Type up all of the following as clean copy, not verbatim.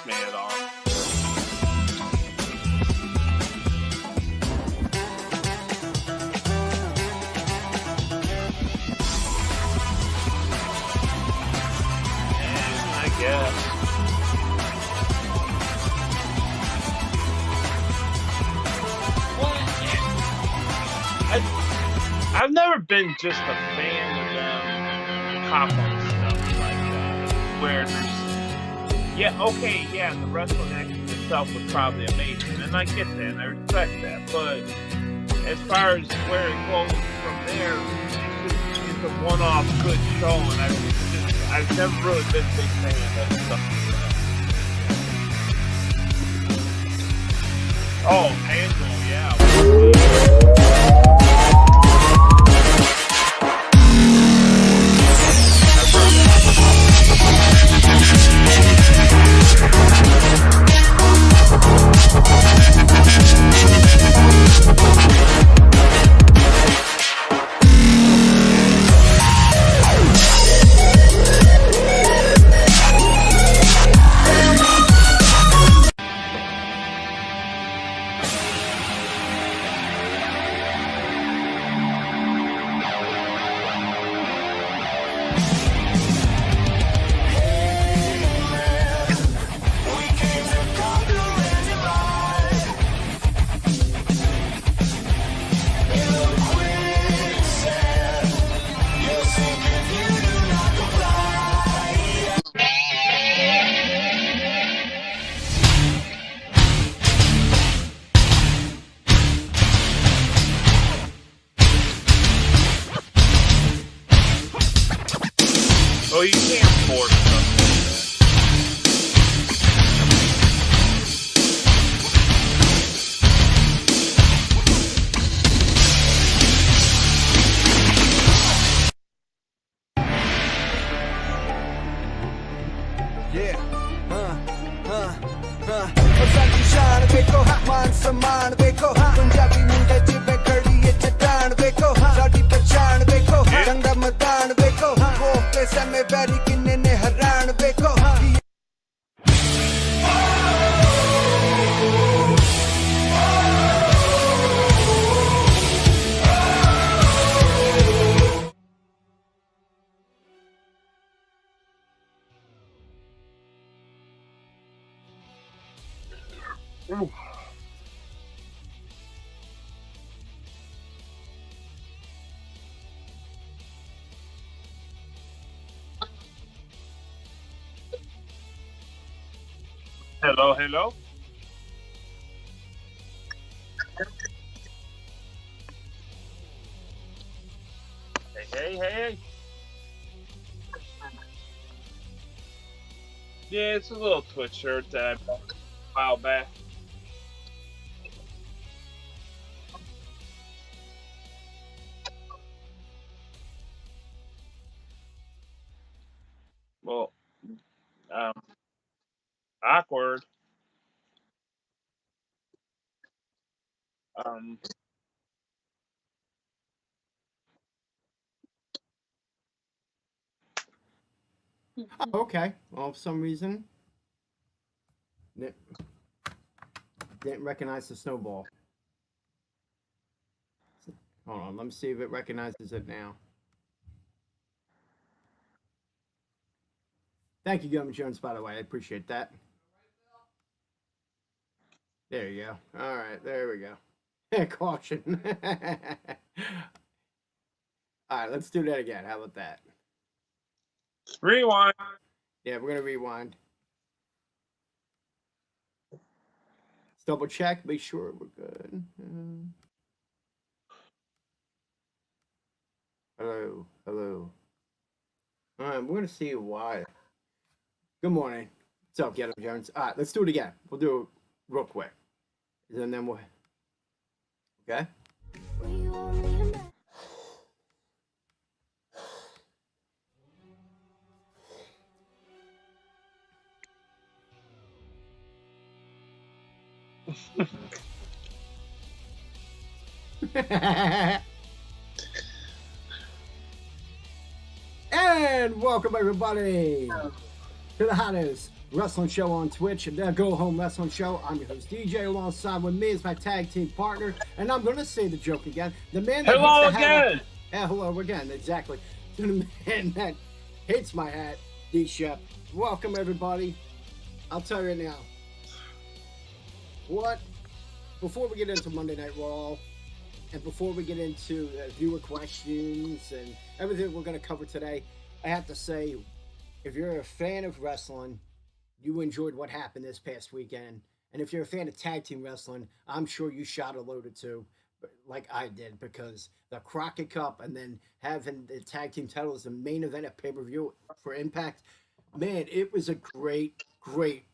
me at all. I guess. I've never been just a fan of them pop-up stuff like that, where there's, yeah, okay, yeah, the wrestling action itself was probably amazing, and I get that, and I respect that, but as far as where it goes from there, it's a one-off good show, and I've never really been a big fan of stuff like that. Oh, Angel, yeah. Oh, you can't force stuff Ooh. Hello, hello. Hey. Yeah, it's a little Twitch shirt that I bought a while back. Well, um, awkward. Um, Oh, okay. Well, for some reason, didn't recognize the snowball. Hold on, let me see if it recognizes it now. Thank you, Gum Jones, by the way. I appreciate that. There you go. All right, there we go. Caution. All right, let's do that again. How about that? rewind. Yeah, we're going to rewind. Let's double check, make sure we're good. Hello. All right, we're going to see why. Good morning. What's up, Gum Jones? All right, let's do it again. We'll do it real quick. And then we'll... Okay? And welcome everybody to the hottest Wrestling Show on Twitch and the Go Home Wrestling Show. I'm your host DJ. Alongside with me is my tag team partner, and I'm going to say the joke again. The man that hello again. Hello again, exactly. The man that hates my hat, D-Shep. Welcome everybody. I'll tell you now. Before we get into Monday Night Raw, and before we get into viewer questions and everything we're going to cover today, I have to say, if you're a fan of wrestling, you enjoyed what happened this past weekend. And if you're a fan of tag team wrestling, I'm sure you shot a loaded too, like I did, because the Crockett Cup and then having the tag team titles, the main event at pay-per-view for Impact, man, it was a great, great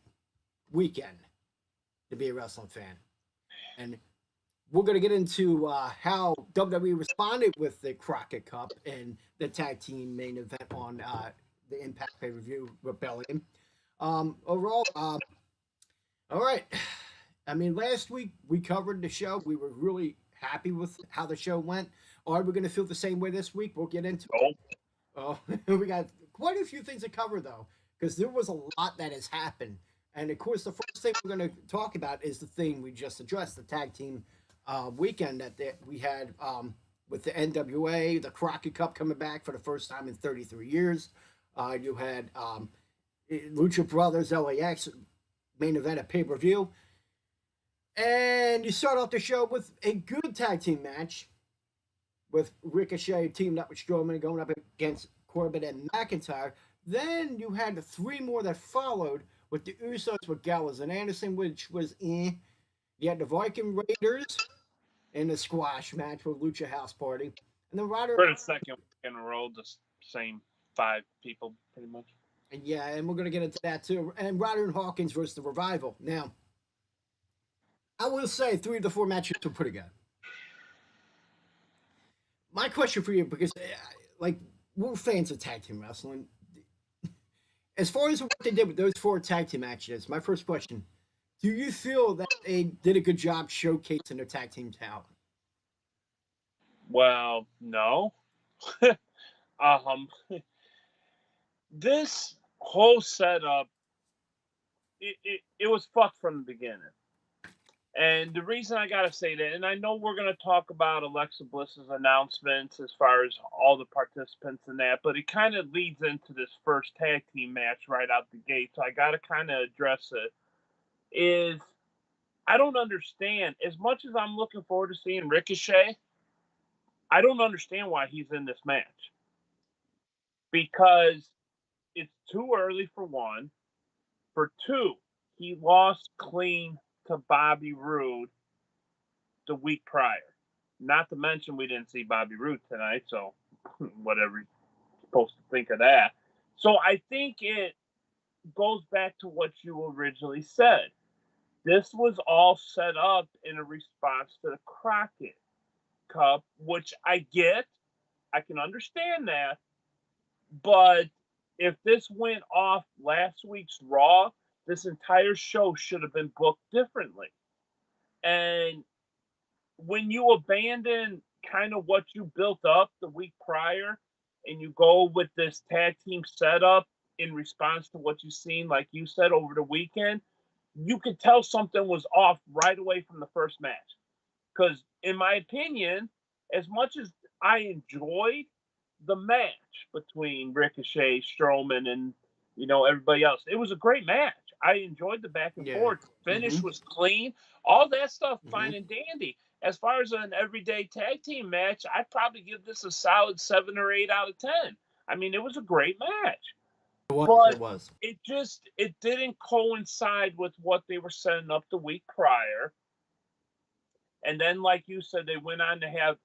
weekend to be a wrestling fan. And we're going to get into how WWE responded with the Crockett Cup and the tag team main event on the Impact pay-per-view Rebellion. Overall, all right. I mean, last week we covered the show. We were really happy with how the show went. Are we going to feel the same way this week? We'll get into it. Oh, we got quite a few things to cover, though, because there was a lot that has happened. And, of course, the first thing we're going to talk about is the thing we just addressed, the tag team weekend that we had with the NWA, the Crockett Cup coming back for the first time in 33 years. You had Lucha Brothers, LAX, main event at pay-per-view. And you start off the show with a good tag team match with Ricochet teamed up with Strowman going up against Corbin and McIntyre. Then you had 3 more that followed with the Usos with Gallows and Anderson, which was You had the Viking Raiders in the squash match with Lucha House Party. And then Ryder... For the second week in a row, the same 5 people, pretty much. Yeah, and we're going to get into that too. And Ryder and Hawkins versus the Revival. Now, I will say 3 of the 4 matches were pretty good. My question for you, because like we're fans of tag team wrestling, as far as what they did with those 4 tag team matches, my first question: do you feel that they did a good job showcasing their tag team talent? Well, no. This whole setup, it was fucked from the beginning. And the reason I gotta say that, and I know we're gonna talk about Alexa Bliss's announcements as far as all the participants in that, but it kind of leads into this first tag team match right out the gate. So I gotta kind of address it. Is I don't understand. As much as I'm looking forward to seeing Ricochet, I don't understand why he's in this match. Because it's too early for one. For 2, he lost clean to Bobby Roode the week prior. Not to mention we didn't see Bobby Roode tonight, so whatever you're supposed to think of that. So I think it goes back to what you originally said. This was all set up in a response to the Crockett Cup, which I get. I can understand that. But if this went off last week's Raw, this entire show should have been booked differently. And when you abandon kind of what you built up the week prior and you go with this tag team setup in response to what you've seen, like you said, over the weekend, you could tell something was off right away from the first match. Because in my opinion, as much as I enjoyed the match between Ricochet, Strowman, and everybody else, it was a great match. I enjoyed the back and forth. Finish was clean. All that stuff, fine and dandy. As far as an everyday tag team match, I'd probably give this a solid 7 or 8 out of 10. I mean, it was a great match. It was. It didn't coincide with what they were setting up the week prior. And then, like you said, they went on to have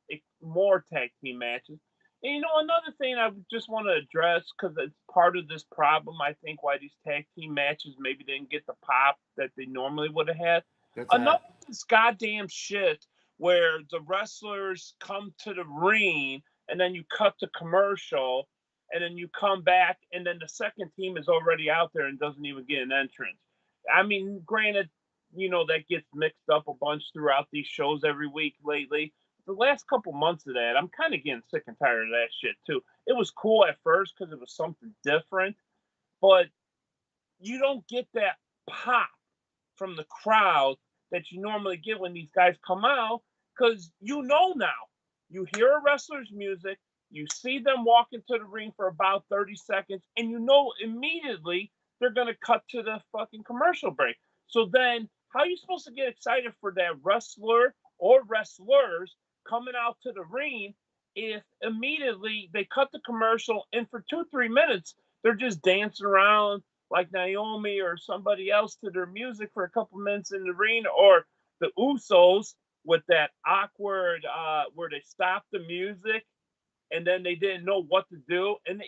more tag team matches. And, another thing I just want to address, because it's part of this problem, I think, why these tag team matches maybe didn't get the pop that they normally would have had. Enough of this goddamn shit where the wrestlers come to the ring and then you cut to commercial and then you come back and then the second team is already out there and doesn't even get an entrance. I mean, granted, that gets mixed up a bunch throughout these shows every week lately. The last couple months of that, I'm kind of getting sick and tired of that shit too. It was cool at first because it was something different, but you don't get that pop from the crowd that you normally get when these guys come out, because now. You hear a wrestler's music, you see them walk into the ring for about 30 seconds, and you know immediately they're going to cut to the fucking commercial break. So then, how are you supposed to get excited for that wrestler or wrestlers coming out to the ring if immediately they cut the commercial and for 2-3 minutes they're just dancing around like Naomi or somebody else to their music for a couple minutes in the ring, or the Usos with that awkward where they stopped the music and then they didn't know what to do. And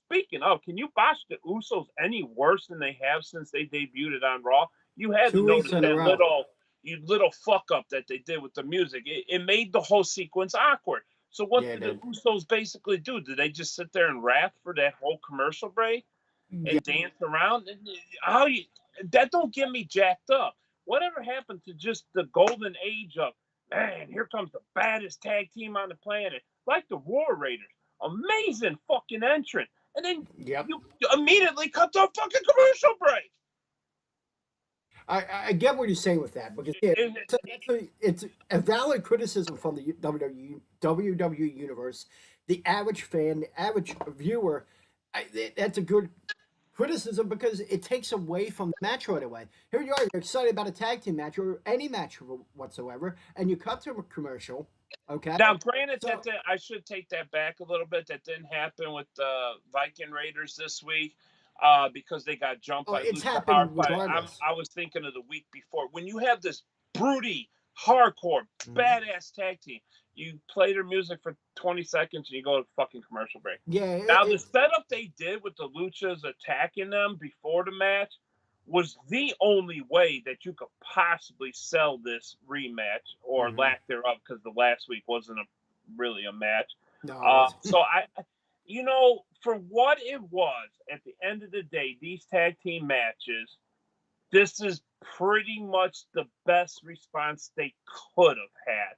speaking of, can you botch the Usos any worse than they have since they debuted on Raw? You had to 2 weeks notice in a that row. little fuck up that they did with the music. It made the whole sequence awkward. So what Yeah, did the dude. Usos basically do? Did they just sit there and rap for that whole commercial break Yeah. and dance around? How you that don't get me jacked up. Whatever happened to just the golden age of, man, here comes the baddest tag team on the planet, like the War Raiders. Amazing fucking entrance. And then Yep. you immediately cut the fucking commercial break. I get what you're saying with that, because yeah, It, it's a valid criticism from the WWE universe. The average fan, the average viewer, that's a good criticism because it takes away from the match right away. Here you are, you're excited about a tag team match or any match whatsoever, and you cut to a commercial. Okay, Now, granted, so I should take that back a little bit. That didn't happen with the Viking Raiders this week because they got jumped by it's Lucha House. happened But regardless. I was thinking of the week before when you have this broody, hardcore, Mhm. badass tag team. You play their music for 20 seconds and you go to fucking commercial break. Yeah, Now, the setup they did with the Luchas attacking them before the match was the only way that you could possibly sell this rematch or mhm. lack thereof, because the last week wasn't really a match. No, it was. So for what it was, at the end of the day, these tag team matches, this is pretty much the best response they could have had.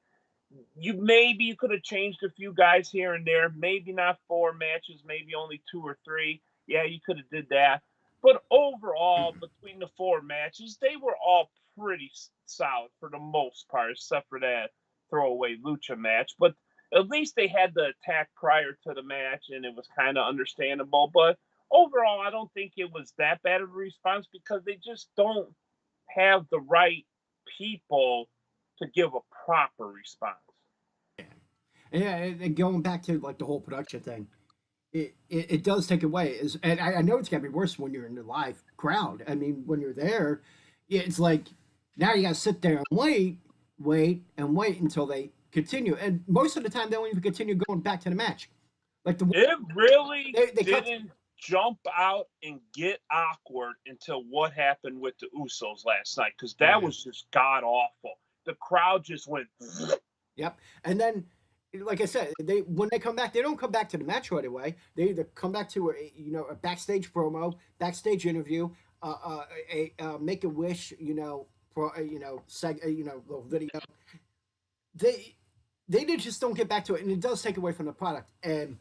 You could have changed a few guys here and there, maybe not 4 matches, maybe only 2 or 3. Yeah, you could have did that. But overall, between the 4 matches, they were all pretty solid for the most part, except for that throwaway lucha match. But at least they had the attack prior to the match, and it was kind of understandable. But overall, I don't think it was that bad of a response because they just don't have the right people to give a proper response. Yeah, and going back to like the whole production thing, it does take away. And I know it's gonna be worse when you're in the live crowd. I mean, when you're there, yeah, it's like now you gotta sit there and wait until they continue. And most of the time, they don't even continue going back to the match. Like It really they cut. didn't jump out and get awkward until what happened with the Usos last night, because Oh that yeah, was just god awful. The crowd just went. yep. And then, like I said, they when they come back, they don't come back to the match right away. They either come back to a backstage promo, backstage interview, a make a wish, little video. They just don't get back to it, and it does take away from the product. And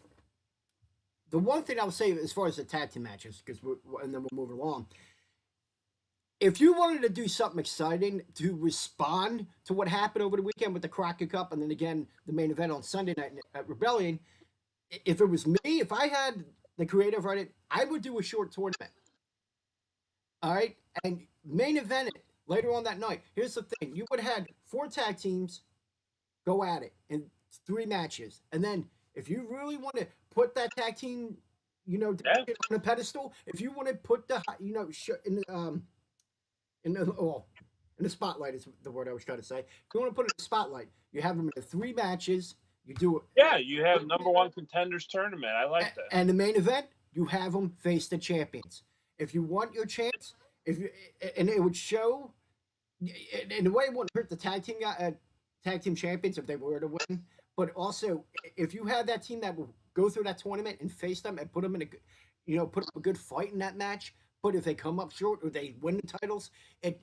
the one thing I would say as far as the tag team matches, and then we'll move along. If you wanted to do something exciting to respond to what happened over the weekend with the Crockett Cup, and then again the main event on Sunday night at Rebellion, if it was me, if I had the creative right, I would do a short tournament. All right, and main event it later on that night. Here's the thing: you would have had 4 tag teams go at it in 3 matches, and then if you really want to put that tag team, Yeah, on a pedestal, if you want to put the in the spotlight is the word I was trying to say. If you want to put it in the spotlight, you have them in 3 matches. You do yeah, you have it, number one contenders tournament. I like that. and the main event, you have them face the champions. If you want your chance, if you and it would show, in a way, it wouldn't hurt the tag team champions if they were to win. But also, if you have that team that will go through that tournament and face them and put them in put up a good fight in that match. But if they come up short or they win the titles, it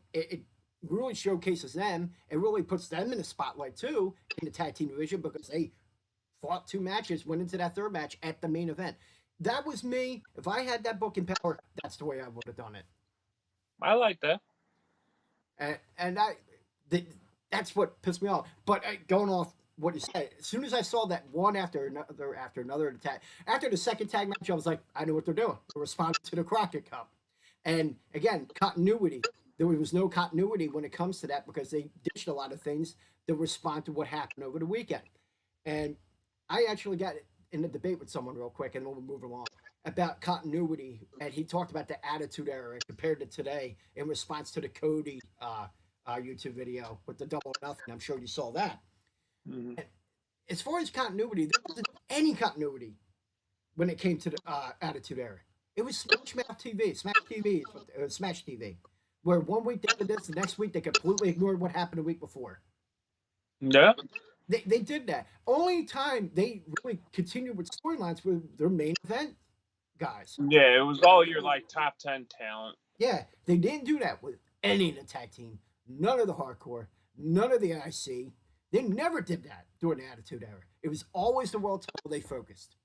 really showcases them. It really puts them in the spotlight too in the tag team division because they fought 2 matches, went into that 3rd match at the main event. that was me. If I had that booking power, that's the way I would have done it. I like that. And the, that's what pissed me off. But going off what you said, as soon as I saw that one after another attack, after the second tag match, I was like, I know what they're doing. They're responding to the Crockett Cup. And again, continuity. There was no continuity when it comes to that because they ditched a lot of things that respond to what happened over the weekend. And I actually got in a debate with someone real quick, and then we'll move along about continuity. And he talked about the Attitude Era compared to today in response to the Cody YouTube video with the double or nothing. I'm sure you saw that. Mm-hmm. As far as continuity, there wasn't any continuity when it came to the Attitude Era. It was Smash Mouth TV, Smash TV, where one week they did this, the next week they completely ignored what happened the week before. Yeah. They did that. Only time they really continued with storylines were their main event guys. Yeah, it was all your like top 10 talent. Yeah, they didn't do that with any of the tag team, none of the hardcore, none of the IC. They never did that during the Attitude Era. It was always the world title they focused.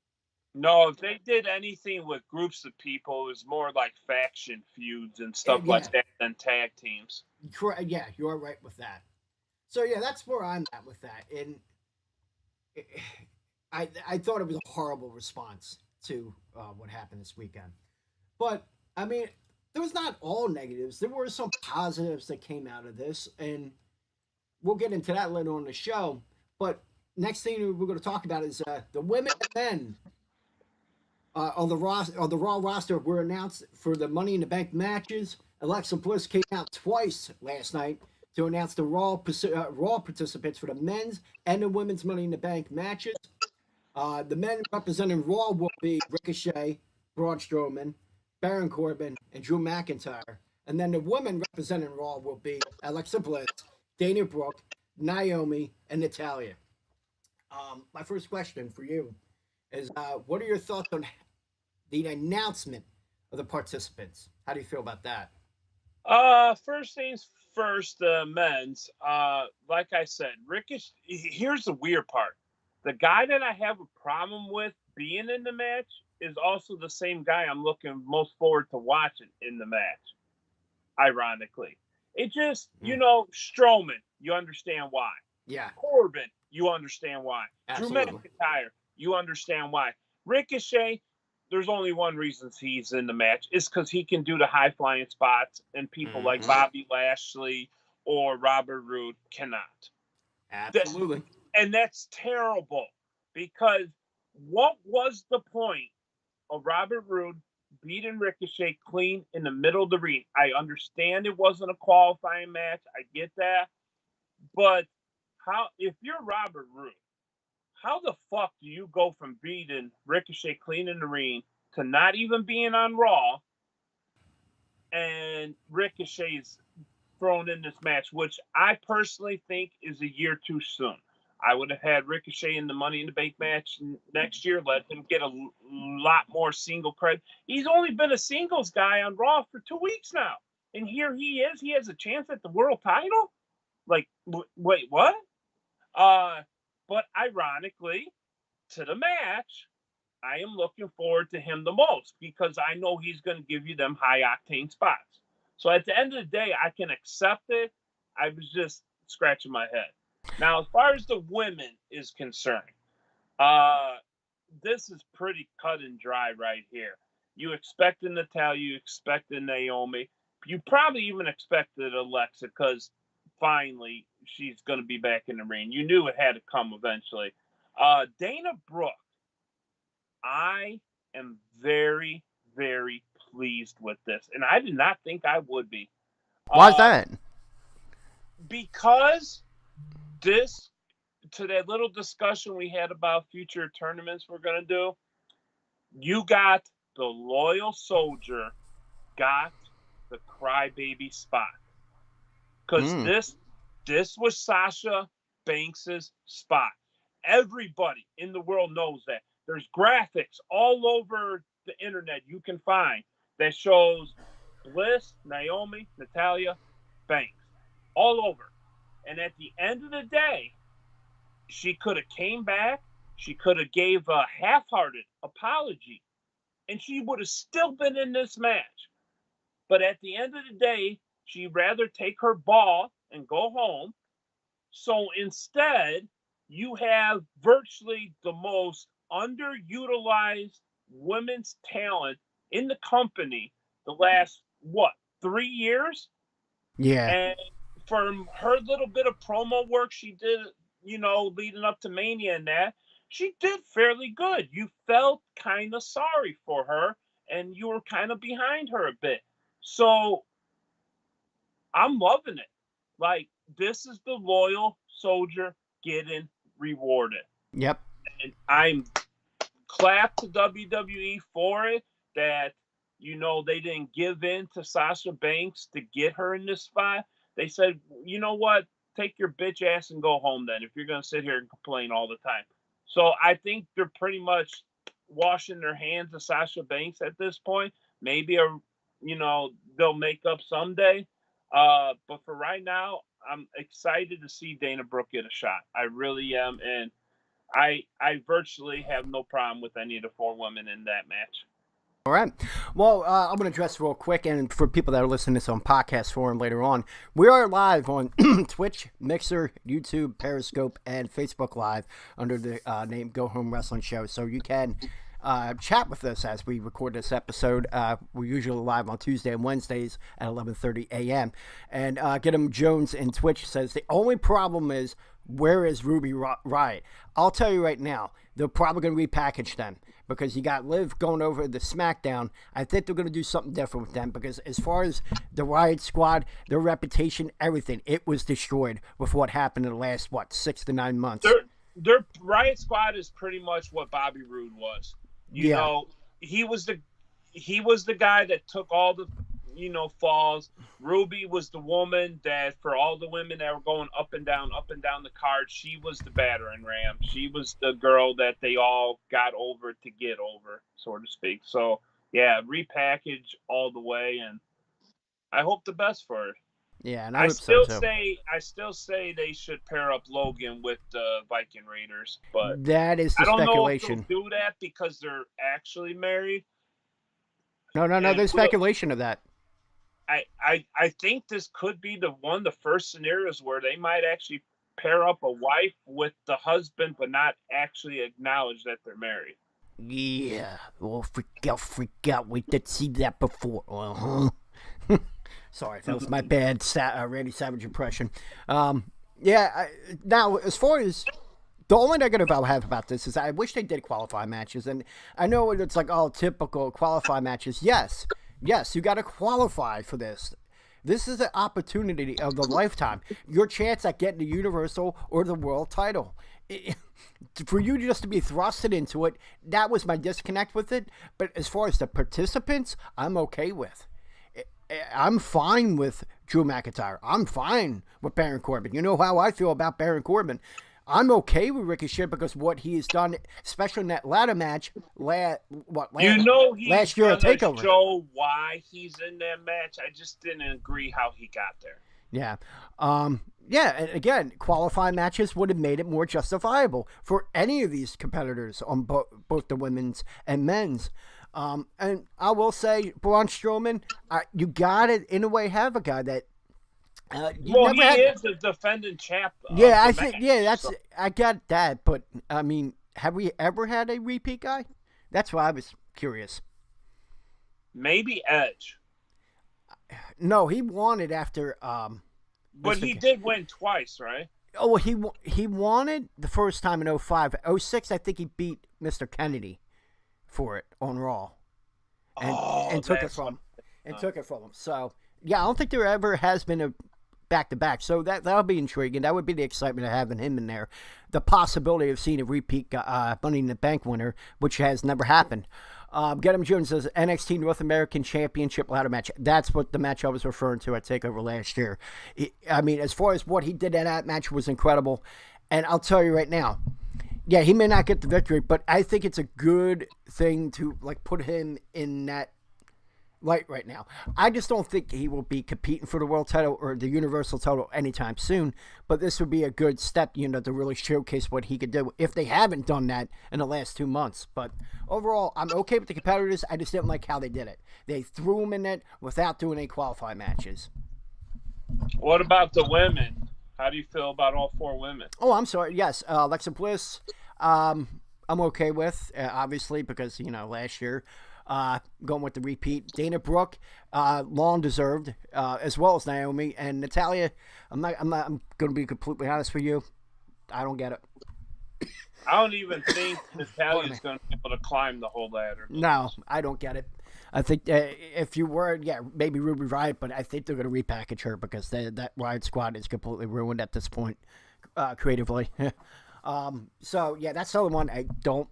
No, if they did anything with groups of people, it was more like faction feuds and stuff like that than tag teams. Yeah, you're right with that. So yeah, that's where I'm at with that. And I thought it was a horrible response to what happened this weekend. But I mean, there was not all negatives. There were some positives that came out of this, and we'll get into that later on the show. But next thing we're going to talk about is the women and men on the Raw roster were announced for the Money in the Bank matches. Alexa Bliss came out twice last night to announce the Raw participants for the men's and the women's Money in the Bank matches. The men representing Raw will be Ricochet, Braun Strowman, Baron Corbin, and Drew McIntyre. And then the women representing Raw will be Alexa Bliss, Dana Brooke, Naomi, and Natalya. My first question for you is, what are your thoughts on the announcement of the participants? How do you feel about that? First things first, men's. Like I said, Ricochet. Here's the weird part: the guy that I have a problem with being in the match is also the same guy I'm looking most forward to watching in the match. Ironically, it just Strowman. You understand why? Yeah. Corbin. You understand why? Absolutely. Drew McIntyre. You understand why? Ricochet. There's only one reason he's in the match. It's because he can do the high-flying spots, and people like Bobby Lashley or Robert Roode cannot. Absolutely. And that's terrible, because what was the point of Robert Roode beating Ricochet clean in the middle of the ring? I understand it wasn't a qualifying match. I get that. But if you're Robert Roode, how the fuck do you go from beating Ricochet clean in the ring to not even being on Raw, and Ricochet's thrown in this match, which I personally think is a year too soon? I would have had Ricochet in the Money in the Bank match next year, let him get a lot more single credit. He's only been a singles guy on Raw for 2 weeks now, and here he is. He has a chance at the world title? Like, wait, what? But ironically, to the match, I am looking forward to him the most, because I know he's going to give you them high-octane spots. So at the end of the day, I can accept it. I was just scratching my head. Now, as far as the women is concerned, this is pretty cut and dry right here. You expected Natalya, you expected Naomi. You probably even expected Alexa, because finally she's going to be back in the ring. You knew it had to come eventually. Dana Brooke, I am very, very pleased with this, and I did not think I would be. Why's that? Because to that little discussion we had about future tournaments we're going to do, you got the loyal soldier, got the crybaby spot. Because this was Sasha Banks' spot. Everybody in the world knows that. There's graphics all over the internet you can find that shows Bliss, Naomi, Natalya, Banks. All over. And at the end of the day, she could have came back. She could have gave a half-hearted apology and she would have still been in this match. But at the end of the day, she'd rather take her ball and go home. So instead, you have virtually the most underutilized women's talent in the company the last, 3 years? Yeah. And from her little bit of promo work she did, leading up to Mania and that, she did fairly good. You felt kind of sorry for her, and you were kind of behind her a bit. So I'm loving it. Like, this is the loyal soldier getting rewarded. Yep. And I'm clap to WWE for it, that, they didn't give in to Sasha Banks to get her in this spot. They said, you know what? Take your bitch ass and go home then, if you're going to sit here and complain all the time. So I think they're pretty much washing their hands of Sasha Banks at this point. Maybe, they'll make up someday. But for right now, I'm excited to see Dana Brooke get a shot. I really am. And I virtually have no problem with any of the 4 women in that match. All right. Well, I'm going to address real quick, and for people that are listening to this on podcast forum later on, we are live on Twitch, Mixer, YouTube, Periscope, and Facebook Live under the name Go Home Wrestling Show. So you can chat with us as we record this episode. We're usually live on Tuesday and Wednesdays at 11:30 a.m. And Get 'em Jones in Twitch says the only problem is, where is Ruby Riott? I'll tell you right now, they're probably going to repackage them, because you got Liv going over the SmackDown. I think they're going to do something different with them, because as far as the Riott Squad, their reputation, everything, it was destroyed with what happened in the last, 6 to 9 months. Their Riott Squad is pretty much what Bobby Roode was. You know, he was the guy that took all the, falls. Ruby was the woman that, for all the women that were going up and down the card, she was the battering ram. She was the girl that they all got over to get over, so to speak. So, yeah, repackage all the way, and I hope the best for her. Yeah, and I still say they should pair up Logan with the Viking Raiders, but that is the speculation. I don't know if they'll do that because they're actually married. No, there's speculation of that. I think this could be the first scenarios where they might actually pair up a wife with the husband, but not actually acknowledge that they're married. Yeah, freak out. We did see that before. Uh-huh. Sorry, that was my bad Randy Savage impression. Now, as far as the only negative I'll have about this is I wish they did qualify matches, and I know it's like all typical qualify matches. Yes, you got to qualify for this. This is an opportunity of the lifetime. Your chance at getting the Universal or the World title. For you just to be thrusted into it, that was my disconnect with it. But as far as the participants, I'm okay with. I'm fine with Drew McIntyre. I'm fine with Baron Corbin. You know how I feel about Baron Corbin. I'm okay with Ricochet because what he has done, especially in that ladder match, last year at TakeOver. Show why he's in that match. I just didn't agree how he got there. Yeah. And again, qualifying matches would have made it more justifiable for any of these competitors on both the women's and men's. And I will say, Braun Strowman, you got to, in a way, have a guy that. He is a defending champ. I got that, but I mean, have we ever had a repeat guy? That's why I was curious. Maybe Edge. No, he won it after. But he did win twice, right? Oh, he won it the first time in 2005. 2006, I think he beat Mr. Kennedy for it on Raw, and took it from him. So yeah, I don't think there ever has been a back-to-back, so that'll be intriguing. That would be the excitement of having him in there. The possibility of seeing a repeat Money in the Bank winner, which has never happened. Get 'em Jones says NXT North American Championship ladder match. That's what the match I was referring to at TakeOver last year. I mean, as far as what he did in that match was incredible. And I'll tell you right now, yeah, he may not get the victory, but I think it's a good thing to put him in that right now. I just don't think he will be competing for the world title or the universal title anytime soon. But this would be a good step, to really showcase what he could do if they haven't done that in the last 2 months. But overall, I'm okay with the competitors. I just didn't like how they did it. They threw him in it without doing any qualifying matches. What about the women? How do you feel about all 4 women? Oh, I'm sorry. Yes, Alexa Bliss, I'm okay with, obviously, because, last year, going with the repeat. Dana Brooke, long deserved, as well as Naomi. And Natalya, I'm going to be completely honest with you. I don't get it. I don't even think Natalya's going to be able to climb the whole ladder. No, I don't get it. I think if you were, maybe Ruby Riott, but I think they're going to repackage her because that Riott squad is completely ruined at this point, creatively. So, that's the other one I don't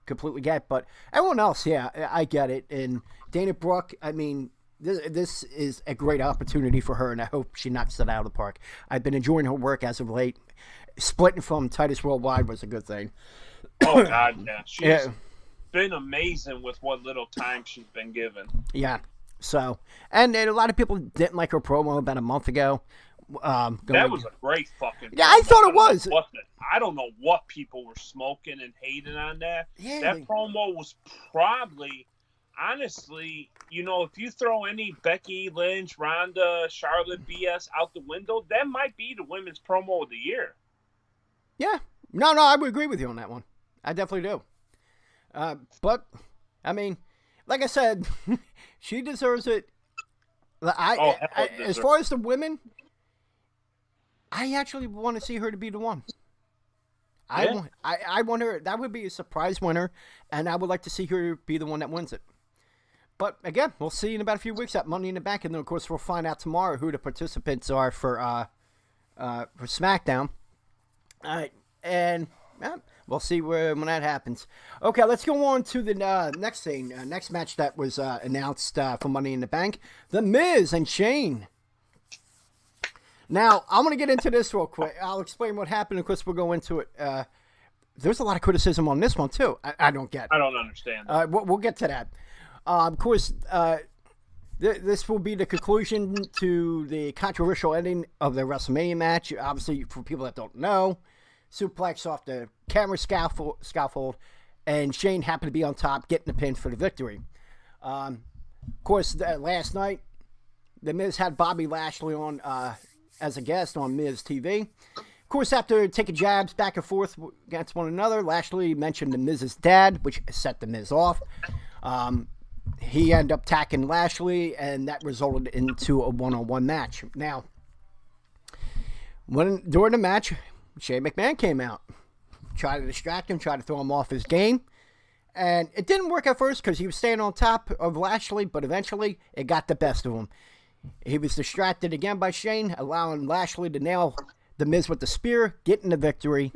completely get. But everyone else, I get it. And Dana Brooke, I mean, this is a great opportunity for her, and I hope she knocks it out of the park. I've been enjoying her work as of late. Splitting from Titus Worldwide was a good thing. Oh, God, yeah. She's been amazing with what little time she's been given. Yeah. So, and a lot of people didn't like her promo about a month ago. That was a great fucking promo. Yeah, I thought it was. I don't know what people were smoking and hating on that. Yeah, that promo was probably, honestly, if you throw any Becky Lynch, Ronda, Charlotte BS out the window, that might be the women's promo of the year. Yeah. No, I would agree with you on that one. I definitely do. But, I mean, like I said, she deserves it. As far as the women, I actually want to see her to be the one. Yeah. I want her. That would be a surprise winner, and I would like to see her be the one that wins it. But again, we'll see in about a few weeks at Money in the Bank, and then of course we'll find out tomorrow who the participants are for SmackDown. All right, and we'll see when that happens. Okay, let's go on to the next thing. Next match that was announced for Money in the Bank: The Miz and Shane. Now, I'm going to get into this real quick. I'll explain what happened. Of course, we'll go into it. There's a lot of criticism on this one, too. I don't get it. I don't understand. We'll get to that. Of course, this will be the conclusion to the controversial ending of the WrestleMania match. Obviously, for people that don't know, suplex off the camera scaffold, and Shane happened to be on top, getting the pin for the victory. Of course, last night, The Miz had Bobby Lashley on as a guest on Miz TV. Of course, after taking jabs back and forth against one another, Lashley mentioned The Miz's dad, which set The Miz off. He ended up attacking Lashley, and that resulted into a one-on-one match. Now, during the match, Shane McMahon came out, tried to distract him, tried to throw him off his game, and it didn't work at first because he was staying on top of Lashley, but eventually it got the best of him. He was distracted again by Shane, allowing Lashley to nail The Miz with the spear, getting the victory.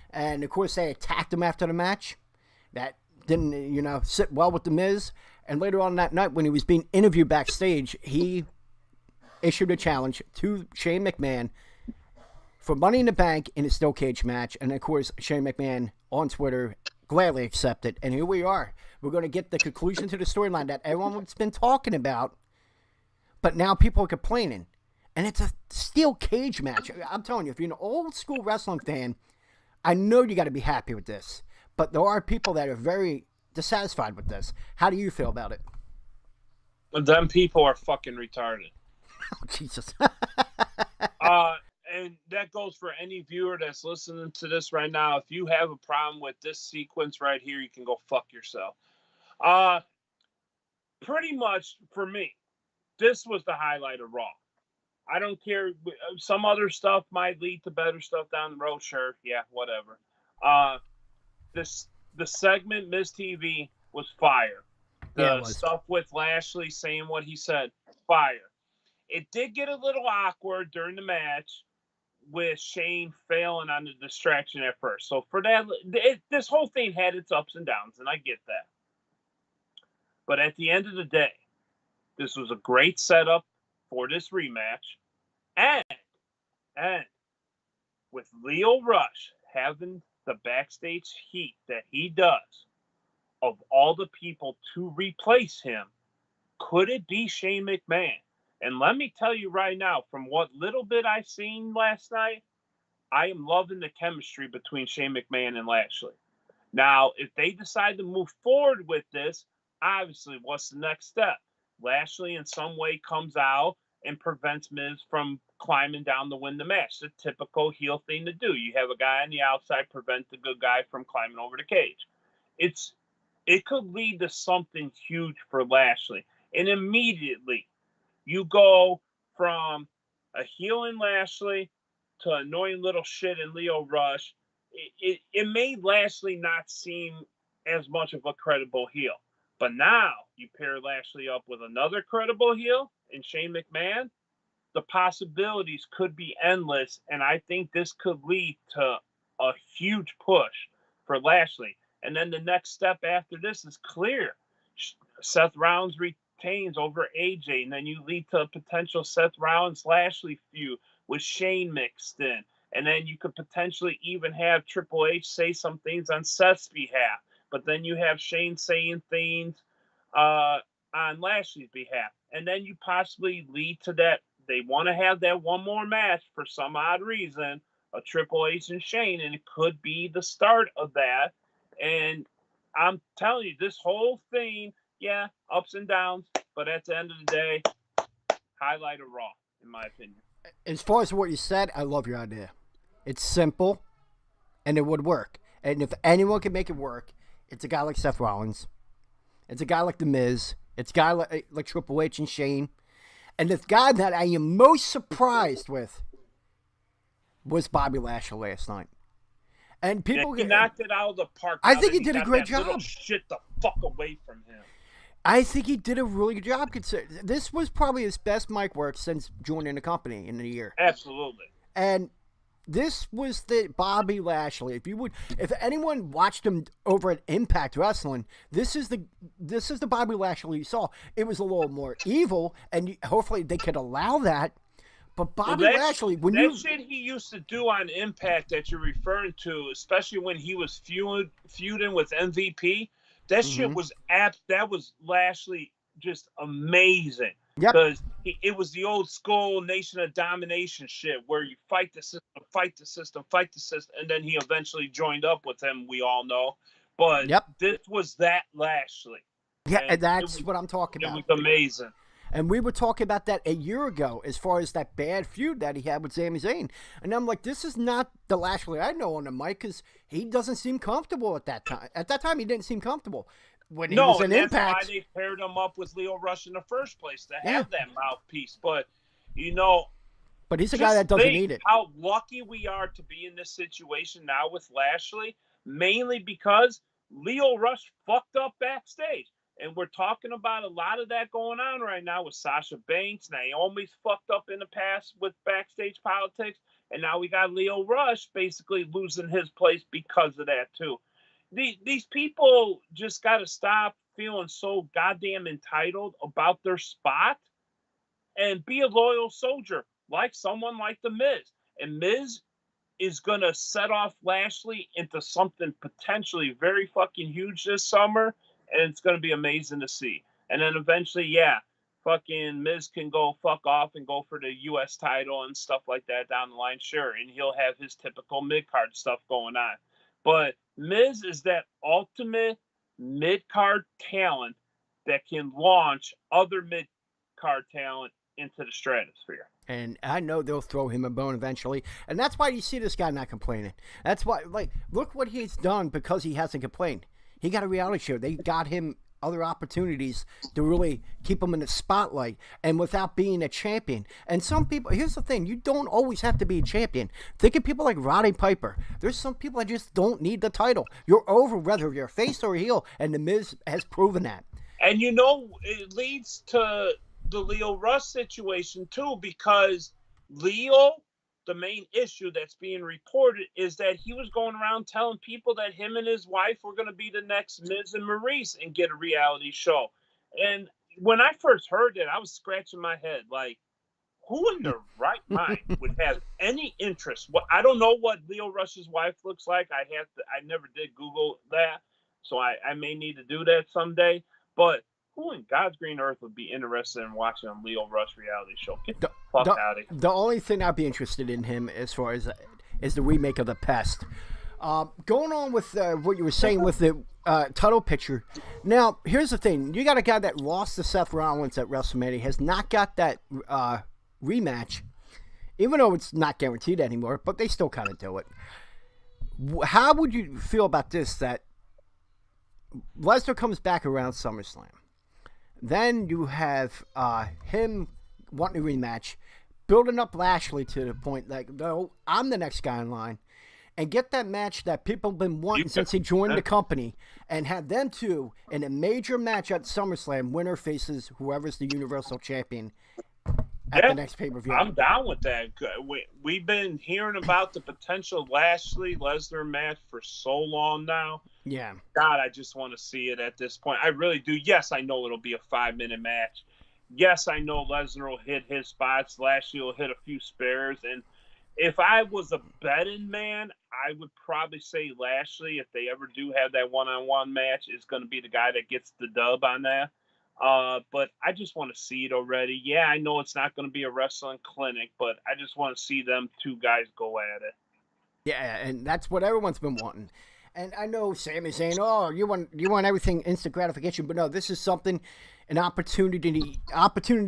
And, of course, they attacked him after the match. That didn't, sit well with The Miz. And later on that night, when he was being interviewed backstage, he issued a challenge to Shane McMahon for Money in the Bank in a steel cage match. And, of course, Shane McMahon on Twitter gladly accepted. And here we are. We're going to get the conclusion to the storyline that everyone's been talking about. But now people are complaining. And it's a steel cage match. I'm telling you, if you're an old school wrestling fan, I know you got to be happy with this. But there are people that are very dissatisfied with this. How do you feel about it? Them people are fucking retarded. Oh, Jesus. And that goes for any viewer that's listening to this right now. If you have a problem with this sequence right here, you can go fuck yourself. Pretty much for me, this was the highlight of Raw. I don't care. Some other stuff might lead to better stuff down the road. Sure. Yeah, whatever. The segment, Miz TV, was fire. The stuff with Lashley saying what he said, fire. It did get a little awkward during the match with Shane failing on the distraction at first. So for that, this whole thing had its ups and downs, and I get that. But at the end of the day, this was a great setup for this rematch. And with Leo Rush having the backstage heat that he does, of all the people to replace him, Could it be Shane McMahon? And let me tell you right now, from what little bit I seen last night, I am loving the chemistry between Shane McMahon and Lashley. Now, if they decide to move forward with this, obviously, what's the next step? Lashley in some way comes out and prevents Miz from climbing down to win the match. The typical heel thing to do. You have a guy on the outside prevent the good guy from climbing over the cage. It could lead to something huge for Lashley. And immediately, you go from a heel in Lashley to annoying little shit in Lio Rush. It made Lashley not seem as much of a credible heel. But now you pair Lashley up with another credible heel in Shane McMahon, the possibilities could be endless, and I think this could lead to a huge push for Lashley. And then the next step after this is clear. Seth Rollins retains over AJ, and then you lead to a potential Seth Rollins-Lashley feud with Shane mixed in. And then you could potentially even have Triple H say some things on Seth's behalf. But then you have Shane saying things on Lashley's behalf. And then you possibly lead to that. They want to have that one more match for some odd reason, a Triple H and Shane, and it could be the start of that. And I'm telling you, this whole thing, yeah, ups and downs, but at the end of the day, highlight of Raw, in my opinion. As far as what you said, I love your idea. It's simple, and it would work. And if anyone can make it work, it's a guy like Seth Rollins. It's a guy like The Miz. It's a guy like Triple H and Shane. And the guy that I am most surprised with was Bobby Lashley last night. And people he knocked it out of the park. I think he did a great job. Little shit the fuck away from him. I think he did a really good job. This was probably his best mic work since joining the company in a year. Absolutely. And this was the Bobby Lashley. If anyone watched him over at Impact Wrestling, this is the Bobby Lashley you saw. It was a little more evil, and hopefully they could allow that. But Bobby Lashley, shit he used to do on Impact that you're referring to, especially when he was feuding with MVP, that shit was that was Lashley just amazing. Because it was the old school Nation of Domination shit where you fight the system, and then he eventually joined up with him, we all know. But this was that Lashley. Yeah, and that's what I'm talking about. It was amazing. And we were talking about that a year ago as far as that bad feud that he had with Sami Zayn. And I'm like, this is not the Lashley I know on the mic because he doesn't seem comfortable at that time. At that time, he didn't seem comfortable. When he was in Impact. That's why they paired him up with Lio Rush in the first place, to have that mouthpiece. But, But he's a guy that doesn't need it. How lucky we are to be in this situation now with Lashley, mainly because Lio Rush fucked up backstage. And we're talking about a lot of that going on right now with Sasha Banks. Naomi's fucked up in the past with backstage politics. And now we got Lio Rush basically losing his place because of that, too. These people just got to stop feeling so goddamn entitled about their spot and be a loyal soldier like someone like The Miz. And Miz is going to set off Lashley into something potentially very fucking huge this summer. And it's going to be amazing to see. And then eventually, fucking Miz can go fuck off and go for the U.S. title and stuff like that down the line. Sure. And he'll have his typical mid-card stuff going on. But Miz is that ultimate mid-card talent that can launch other mid-card talent into the stratosphere. And I know they'll throw him a bone eventually. And that's why you see this guy not complaining. That's why, look what he's done because he hasn't complained. He got a reality show. They got him other opportunities to really keep him in the spotlight and without being a champion. And some people, here's the thing, you don't always have to be a champion. Think of people like Roddy Piper. There's some people that just don't need the title. You're over whether you're a face or a heel, and The Miz has proven that. And it leads to the Lio Rush situation too, because Lio, the main issue that's being reported is that he was going around telling people that him and his wife were going to be the next Miz and Maurice and get a reality show. And when I first heard that, I was scratching my head like, who in their right mind would have any interest? I don't know what Lio Rush's wife looks like. I never did Google that, so I may need to do that someday. But who in God's green earth would be interested in watching a Leo Rush reality show? Get the fuck out of here. The only thing I'd be interested in him as far as is the remake of The Pest. Going on with what you were saying with the title picture. Now, here's the thing. You got a guy that lost to Seth Rollins at WrestleMania, has not got that rematch, even though it's not guaranteed anymore, but they still kind of do it. How would you feel about this, that Lesnar comes back around SummerSlam? Then you have him wanting a rematch, building up Lashley to the point like, no, I'm the next guy in line, and get that match that people have been wanting since he joined the company, and have them two in a major match at SummerSlam, winner faces whoever's the Universal Champion at the next pay-per-view. I'm down with that. We've been hearing about the potential Lashley-Lesnar match for so long now. Yeah. God, I just want to see it at this point. I really do. Yes, I know it'll be a 5-minute match. Yes, I know Lesnar will hit his spots. Lashley will hit a few spares. And if I was a betting man, I would probably say Lashley, if they ever do have that one-on-one match, is going to be the guy that gets the dub on that. But I just want to see it already. Yeah, I know it's not going to be a wrestling clinic, but I just want to see them two guys go at it. Yeah, and that's what everyone's been wanting. And I know Sammy's saying, "Oh, you want everything instant gratification," but no, this is something, an opportunity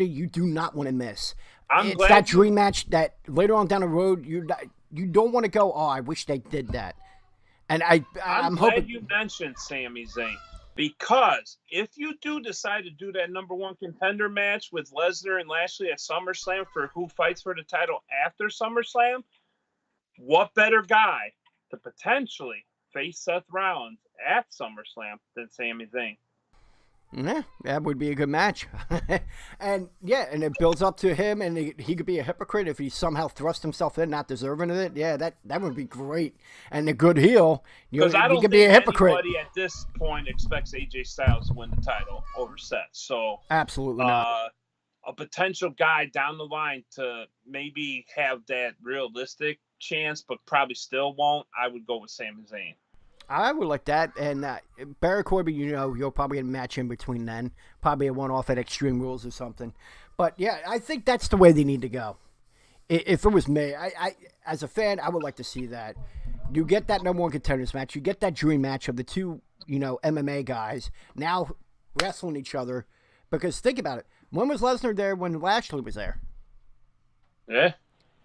you do not want to miss. It's that dream match that later on down the road you don't want to go, "Oh, I wish they did that." And I'm glad hoping you mentioned Sami Zayn. Because if you do decide to do that number one contender match with Lesnar and Lashley at SummerSlam for who fights for the title after SummerSlam, what better guy to potentially face Seth Rollins at SummerSlam than Sami Zayn? Yeah, that would be a good match. And it builds up to him, and he could be a hypocrite if he somehow thrust himself in, not deserving of it. Yeah, that would be great. And a good heel, because I don't think be a hypocrite. Anybody at this point expects AJ Styles to win the title over Seth. So absolutely not. A potential guy down the line to maybe have that realistic chance, but probably still won't. I would go with Sami Zayn. I would like that, and Baron Corbin, you'll probably get a match in between then. Probably a one-off at Extreme Rules or something. But, yeah, I think that's the way they need to go. If it was me, I as a fan, I would like to see that. You get that number one contenders match. You get that dream match of the two, MMA guys now wrestling each other. Because think about it. When was Lesnar there when Lashley was there? Yeah.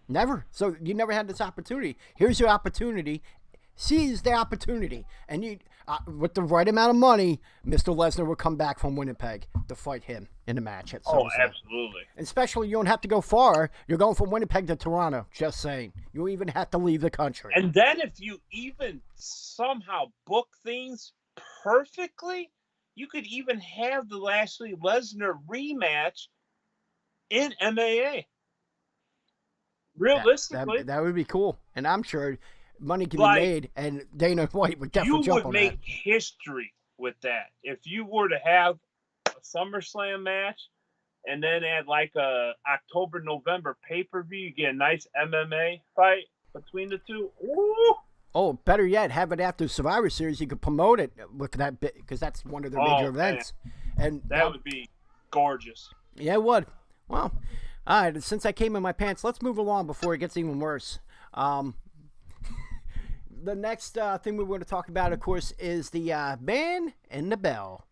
Never. So you never had this opportunity. Here's your opportunity. Seize the opportunity, and you, with the right amount of money, Mr. Lesnar will come back from Winnipeg to fight him in a match at SummerSlam. Oh, absolutely. Especially, you don't have to go far. You're going from Winnipeg to Toronto. Just saying. You don't even have to leave the country. And then if you even somehow book things perfectly, you could even have the Lashley Lesnar rematch in MAA. Realistically, that would be cool, and I'm sure money can be made, and Dana White would definitely jump on that. You would make history with that. If you were to have a SummerSlam match and then add like a October-November pay-per-view, you get a nice MMA fight between the two. Ooh. Oh, better yet, have it after Survivor Series. You could promote it with that bit, because that's one of their major events. And that would be gorgeous. Yeah, it would. Well, all right, since I came in my pants, let's move along before it gets even worse. The next thing we want to talk about, of course, is the Man and the Bell.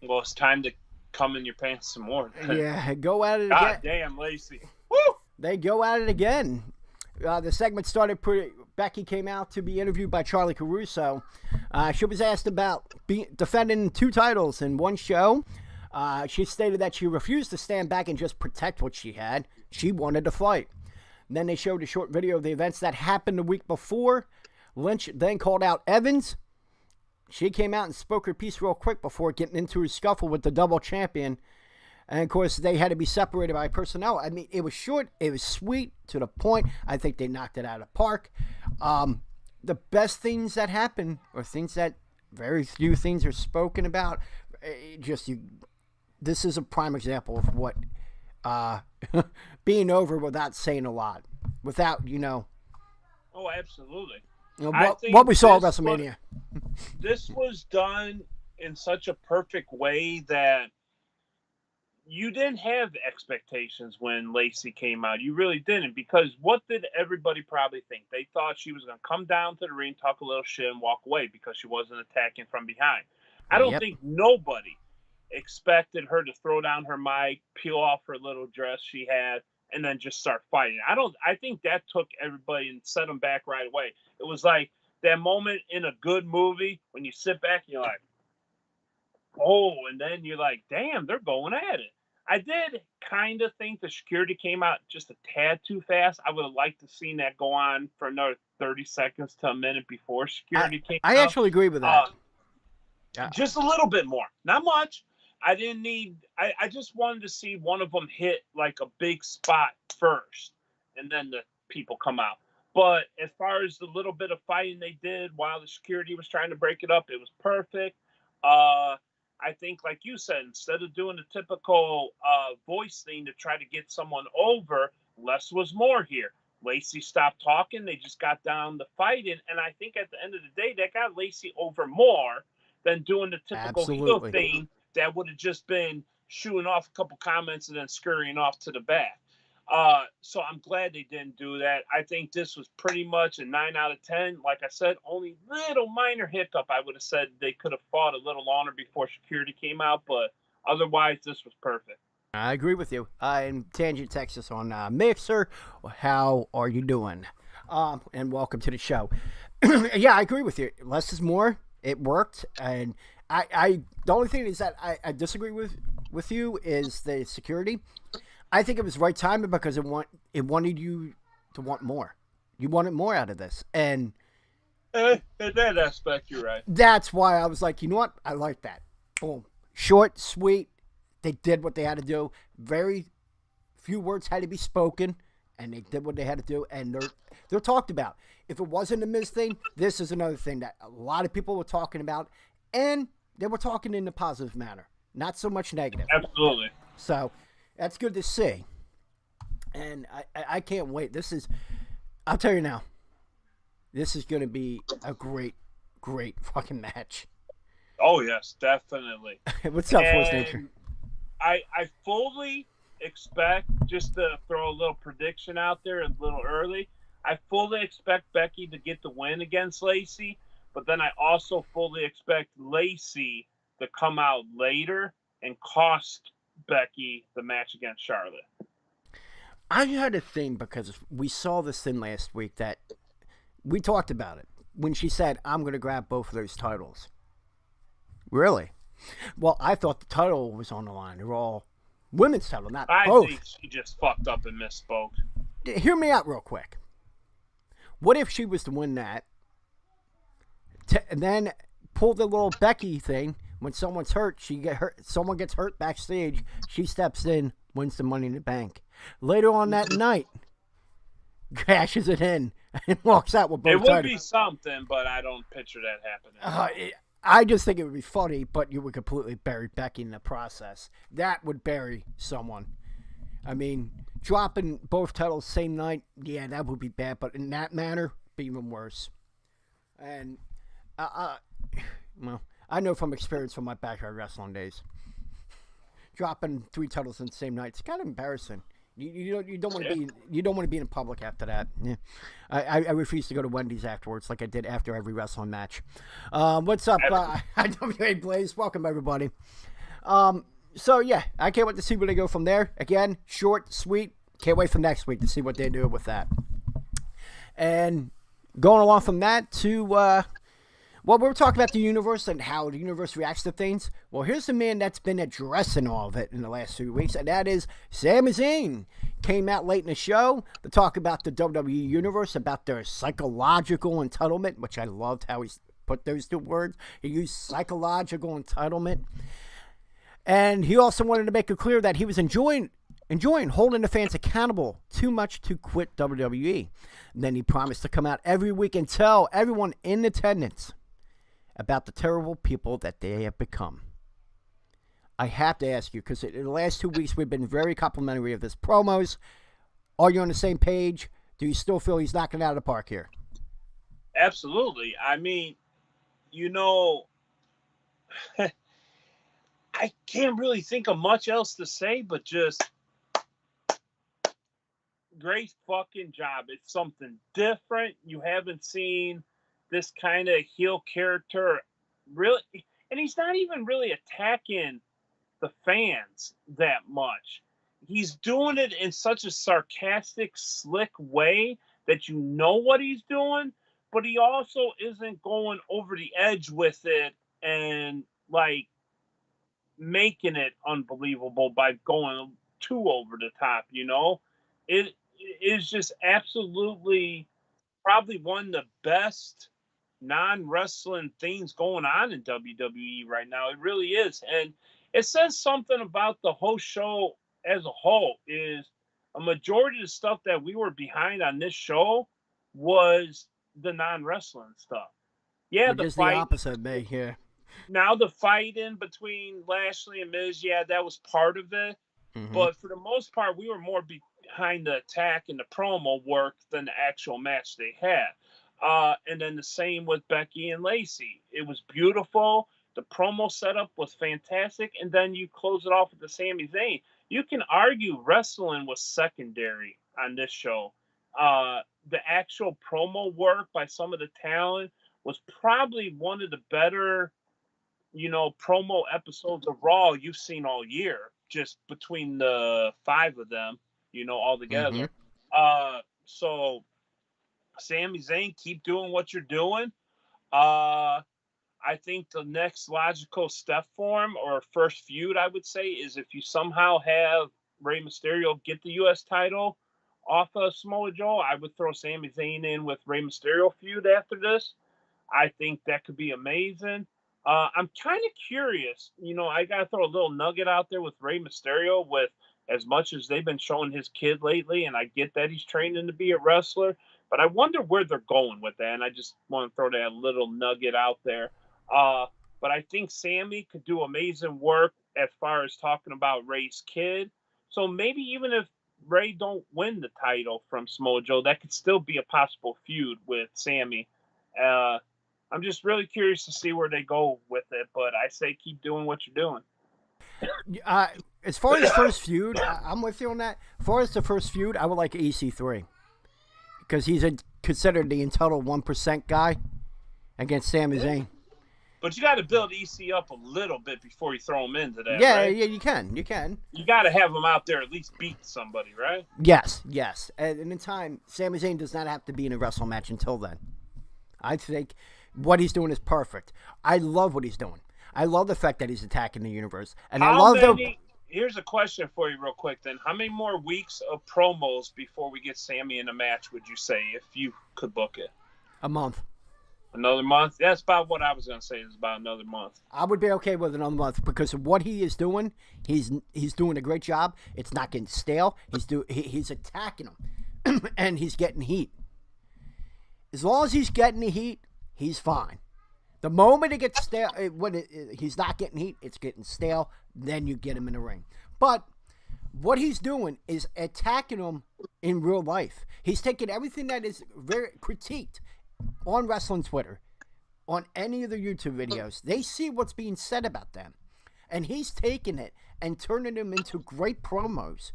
Well, it's time to come in your pants some more. Yeah, go at it God again. Damn, Lacey. Woo! They go at it again. The segment started Becky came out to be interviewed by Charlie Caruso. She was asked about defending 2 titles in one show. She stated that she refused to stand back and just protect what she had. She wanted to fight. And then they showed a short video of the events that happened the week before. Lynch then called out Evans. She came out and spoke her piece real quick before getting into a scuffle with the double champion. And, of course, they had to be separated by personnel. I mean, it was short. It was sweet, to the point. I think they knocked it out of the park. The best things that happen, or things that very few things are spoken about, this is a prime example of what being over without saying a lot. Without, Oh, absolutely. What we saw at WrestleMania. This was done in such a perfect way that you didn't have expectations when Lacey came out. You really didn't, because what did everybody probably think? They thought she was going to come down to the ring, talk a little shit, and walk away because she wasn't attacking from behind. I don't think nobody expected her to throw down her mic, peel off her little dress she had, and then just start fighting. I think that took everybody and set them back right away. It was like that moment in a good movie when you sit back and you're like, oh, and then you're like, damn, they're going at it. I did kind of think the security came out just a tad too fast. I would have liked to seen that go on for another 30 seconds to a minute before security came out. I actually agree with that. Just a little bit more. Not much. I just wanted to see one of them hit like a big spot first, and then the people come out. But as far as the little bit of fighting they did while the security was trying to break it up, it was perfect. I think, like you said, instead of doing the typical voice thing to try to get someone over, less was more here. Lacey stopped talking. They just got down to fighting. And I think at the end of the day, that got Lacey over more than doing the typical heel thing that would have just been shooting off a couple comments and then scurrying off to the back. So I'm glad they didn't do that. I think this was pretty much a 9 out of 10. Like I said, only little minor hiccup. I would have said they could have fought a little longer before security came out, but otherwise this was perfect. I agree with you. In Tangent, Texas on Mixer, how are you doing? And welcome to the show. Yeah, I agree with you. Less is more. It worked, and I the only thing is that I disagree with you is the security. I think it was right timing because it wanted you to want more. You wanted more out of this, and in that aspect, you're right. That's why I was like, you know what? I like that. Boom, short, sweet. They did what they had to do. Very few words had to be spoken, and they did what they had to do, and they're talked about. If it wasn't a Miz thing, this is another thing that a lot of people were talking about, and they were talking in a positive manner, not so much negative. Absolutely. So that's good to see, and I can't wait. I'll tell you now, this is going to be a great, great fucking match. Oh, yes, definitely. What's up, Force Nature? I fully expect, just to throw a little prediction out there a little early, I fully expect Becky to get the win against Lacey, but then I also fully expect Lacey to come out later and cost Becky the match against Charlotte. I had a thing because we saw this thing last week that we talked about it when she said, I'm going to grab both of those titles. Really? Well, I thought the title was on the line. They were all women's title, not both. I think she just fucked up and misspoke. Hear me out real quick. What if she was to win that and then pull the little Becky thing? When someone's hurt, someone gets hurt backstage, she steps in, wins the Money in the Bank. Later on that night, cashes it in and walks out with both titles. It would be something, but I don't picture that happening. I just think it would be funny, but you would completely bury Becky in the process. That would bury someone. I mean, dropping both titles same night, yeah, that would be bad, but in that manner, it'd be even worse. And, well, I know from experience from my backyard wrestling days, dropping 3 titles in the same night, it's kind of embarrassing. You don't want to be in public after that. Yeah. I refuse to go to Wendy's afterwards, like I did after every wrestling match. What's up, IWA Blaze? Welcome everybody. So yeah, I can't wait to see where they go from there. Again, short, sweet. Can't wait for next week to see what they do with that. And going along from that to well, we were talking about the universe and how the universe reacts to things. Well, here's the man that's been addressing all of it in the last 2 weeks, and that is Sami Zayn. Came out late in the show to talk about the WWE universe, about their psychological entitlement, which I loved how he put those 2 words. He used psychological entitlement. And he also wanted to make it clear that he was enjoying holding the fans accountable too much to quit WWE. And then he promised to come out every week and tell everyone in attendance about the terrible people that they have become. I have to ask you, because in the last 2 weeks we've been very complimentary of this promos. Are you on the same page? Do you still feel he's knocking it out of the park here? Absolutely. I mean, you know, I can't really think of much else to say, but just great fucking job. It's something different. You haven't seen this kind of heel character really, and he's not even really attacking the fans that much. He's doing it in such a sarcastic, slick way that you know what he's doing, but he also isn't going over the edge with it and like making it unbelievable by going too over the top, you know? It is just absolutely probably one of the best non-wrestling things going on in WWE right now. It really is. And it says something about the whole show as a whole is a majority of the stuff that we were behind on this show was the non-wrestling stuff. Yeah, Which is the opposite, me here. Now the fighting between Lashley and Miz, yeah, that was part of it. Mm-hmm. But for the most part, we were more behind the attack and the promo work than the actual match they had. And then the same with Becky and Lacey. It was beautiful. The promo setup was fantastic. And then you close it off with the Sami Zayn. You can argue wrestling was secondary on this show. The actual promo work by some of the talent was probably one of the better, promo episodes of Raw you've seen all year, just between the 5 of them, all together. Mm-hmm. So Sami Zayn, keep doing what you're doing. I think the next logical step for him, or first feud, I would say, is if you somehow have Rey Mysterio get the U.S. title off of Samoa Joe, I would throw Sami Zayn in with Rey Mysterio feud after this. I think that could be amazing. I'm kind of curious. I got to throw a little nugget out there with Rey Mysterio, with as much as they've been showing his kid lately, and I get that he's training to be a wrestler, but I wonder where they're going with that, and I just want to throw that little nugget out there. But I think Sammy could do amazing work as far as talking about Ray's kid. So maybe even if Ray don't win the title from Samoa Joe, that could still be a possible feud with Sammy. I'm just really curious to see where they go with it, but I say keep doing what you're doing. As far as first feud, I'm with you on that. As far as the first feud, I would like EC3 because he's considered the entitled 1% guy against Sami Zayn. But you got to build EC up a little bit before you throw him into that. Yeah, right? yeah, you can. You got to have him out there at least beat somebody, right? Yes. And in time, Sami Zayn does not have to be in a wrestle match until then. I think what he's doing is perfect. I love what he's doing. I love the fact that he's attacking the universe, and Here's a question for you, real quick. Then, how many more weeks of promos before we get Sammy in a match would you say if you could book it? A month. Another month? That's about what I was going to say. Is about another month. I would be okay with another month because of what he is doing. He's doing a great job. It's not getting stale. He's attacking him, and he's getting heat. As long as he's getting the heat, he's fine. The moment it gets stale, he's not getting heat, it's getting stale. Then you get him in the ring. But what he's doing is attacking him in real life. He's taking everything that is very critiqued on wrestling Twitter, on any of the YouTube videos. They see what's being said about them. And he's taking it and turning them into great promos.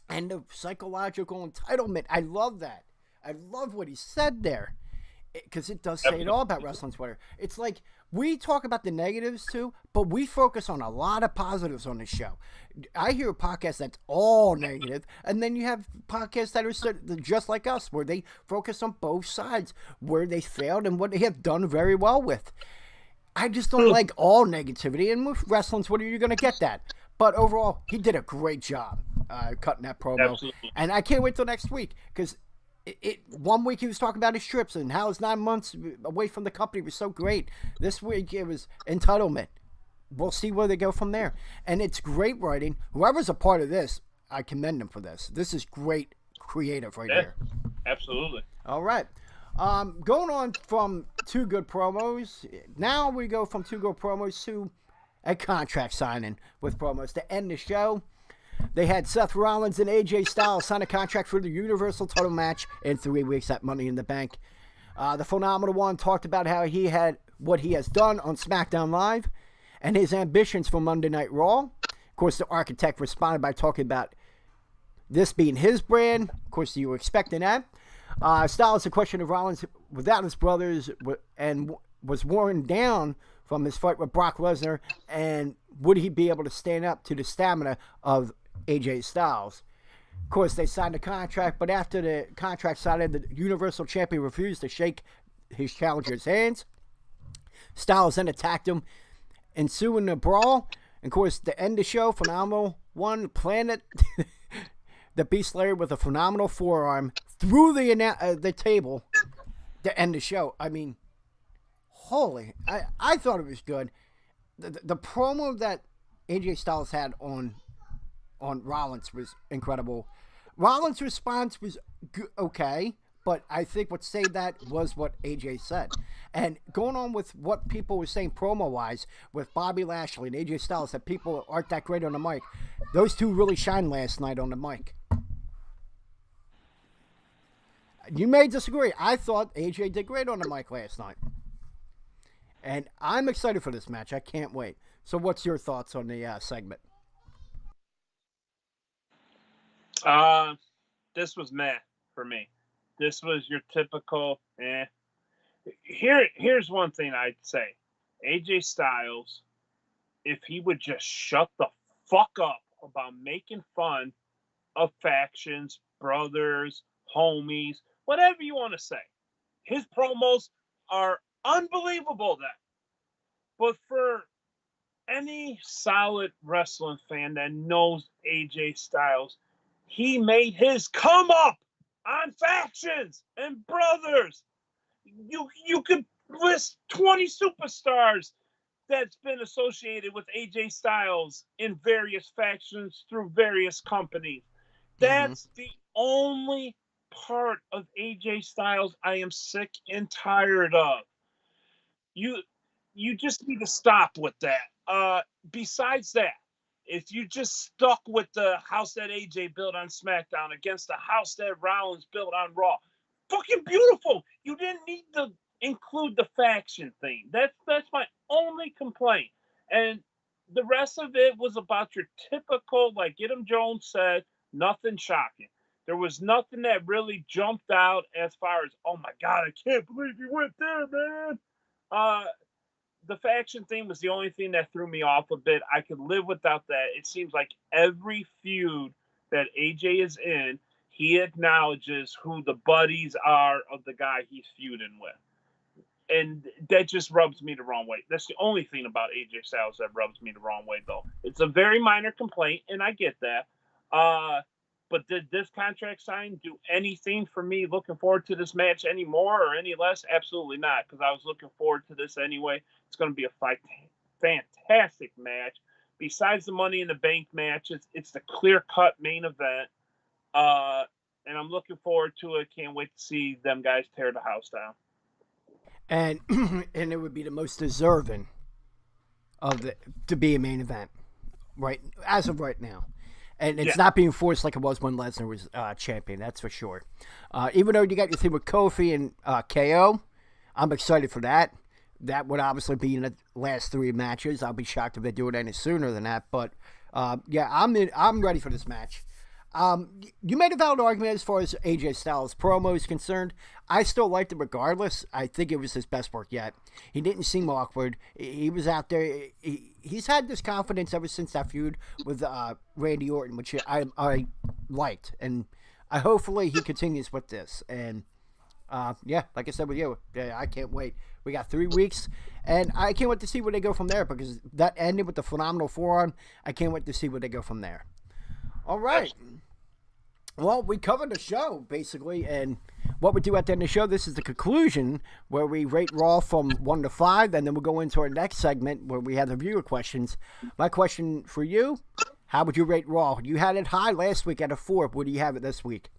And the psychological entitlement. I love that. I love what he said there. Because it does say it all about wrestling Twitter. It's like we talk about the negatives too, but we focus on a lot of positives on this show. I hear a podcast that's all negative, and then you have podcasts that are just like us, where they focus on both sides, where they failed and what they have done very well with. I just don't like all negativity, and with wrestling Twitter, you're going to get that. But overall, he did a great job cutting that promo. Absolutely. And I can't wait till next week, because one week he was talking about his trips and how his 9 months away from the company was so great. This week it was entitlement. We'll see where they go from there. And it's great writing. Whoever's a part of this, I commend them for this. This is great creative right here. Absolutely. All right. Going on from 2 good promos. Now we go from 2 good promos to a contract signing with promos to end the show. They had Seth Rollins and AJ Styles sign a contract for the Universal title match in 3 weeks at Money in the Bank. The Phenomenal One talked about how he had what he has done on SmackDown Live, and his ambitions for Monday Night Raw. Of course, the architect responded by talking about this being his brand. Of course, you were expecting that. Styles, a question of Rollins without his brothers and was worn down from his fight with Brock Lesnar, and would he be able to stand up to the stamina of AJ Styles? Of course, they signed a contract, but after the contract signed, the Universal Champion refused to shake his challenger's hands. Styles then attacked him, ensuing a brawl. And of course, to end the show, Phenomenal One planted the Beast Slayer with a phenomenal forearm through the table to end the show. I mean, holy! I thought it was good. The promo that AJ Styles had on Rollins was incredible. Rollins' response was okay, but I think what saved that was what AJ said. And going on with what people were saying promo-wise with Bobby Lashley and AJ Styles, that people aren't that great on the mic, those two really shined last night on the mic. You may disagree. I thought AJ did great on the mic last night. And I'm excited for this match. I can't wait. So what's your thoughts on the segment? This was meh for me. This was your typical eh. Here's one thing I'd say. AJ Styles, if he would just shut the fuck up about making fun of factions, brothers, homies, whatever you want to say. His promos are unbelievable then. But for any solid wrestling fan that knows AJ Styles, he made his come up on factions and brothers. You could list 20 superstars that's been associated with AJ Styles in various factions through various companies. That's the only part of AJ Styles I am sick and tired of. You just need to stop with that. Besides that, if you just stuck with the house that AJ built on SmackDown against the house that Rollins built on Raw, fucking beautiful. You didn't need to include the faction thing. That's my only complaint. And the rest of it was about your typical, like Adam Jones said, nothing shocking. There was nothing that really jumped out as far as, oh my God, I can't believe you went there, man. The faction thing was the only thing that threw me off a bit. I could live without that. It seems like every feud that AJ is in, he acknowledges who the buddies are of the guy he's feuding with. And that just rubs me the wrong way. That's the only thing about AJ Styles that rubs me the wrong way, though. It's a very minor complaint, and I get that. But did this contract sign do anything for me looking forward to this match any more or any less? Absolutely not, because I was looking forward to this anyway. It's going to be a fantastic match. Besides the Money in the Bank match, it's the clear-cut main event. And I'm looking forward to it. Can't wait to see them guys tear the house down. And it would be the most deserving to be a main event, right? As of right now. And it's not being forced like it was when Lesnar was champion, that's for sure. Even though you got your thing with Kofi and KO, I'm excited for that. That would obviously be in the last 3 matches. I'll be shocked if they do it any sooner than that. But, I'm ready for this match. You made a valid argument as far as AJ Styles' promo is concerned. I still liked it regardless. I think it was his best work yet. He didn't seem awkward. He was out there. He's had this confidence ever since that feud with Randy Orton, which I liked. And hopefully he continues with this. And, like I said with you, I can't wait. We got 3 weeks, and I can't wait to see where they go from there, because that ended with the phenomenal forearm. I can't wait to see where they go from there. All right. Well, we covered the show, basically, and what we do at the end of the show, this is the conclusion, where we rate Raw from 1 to 5, and then we'll go into our next segment, where we have the viewer questions. My question for you, how would you rate Raw? You had it high last week at a 4. Where do you have it this week?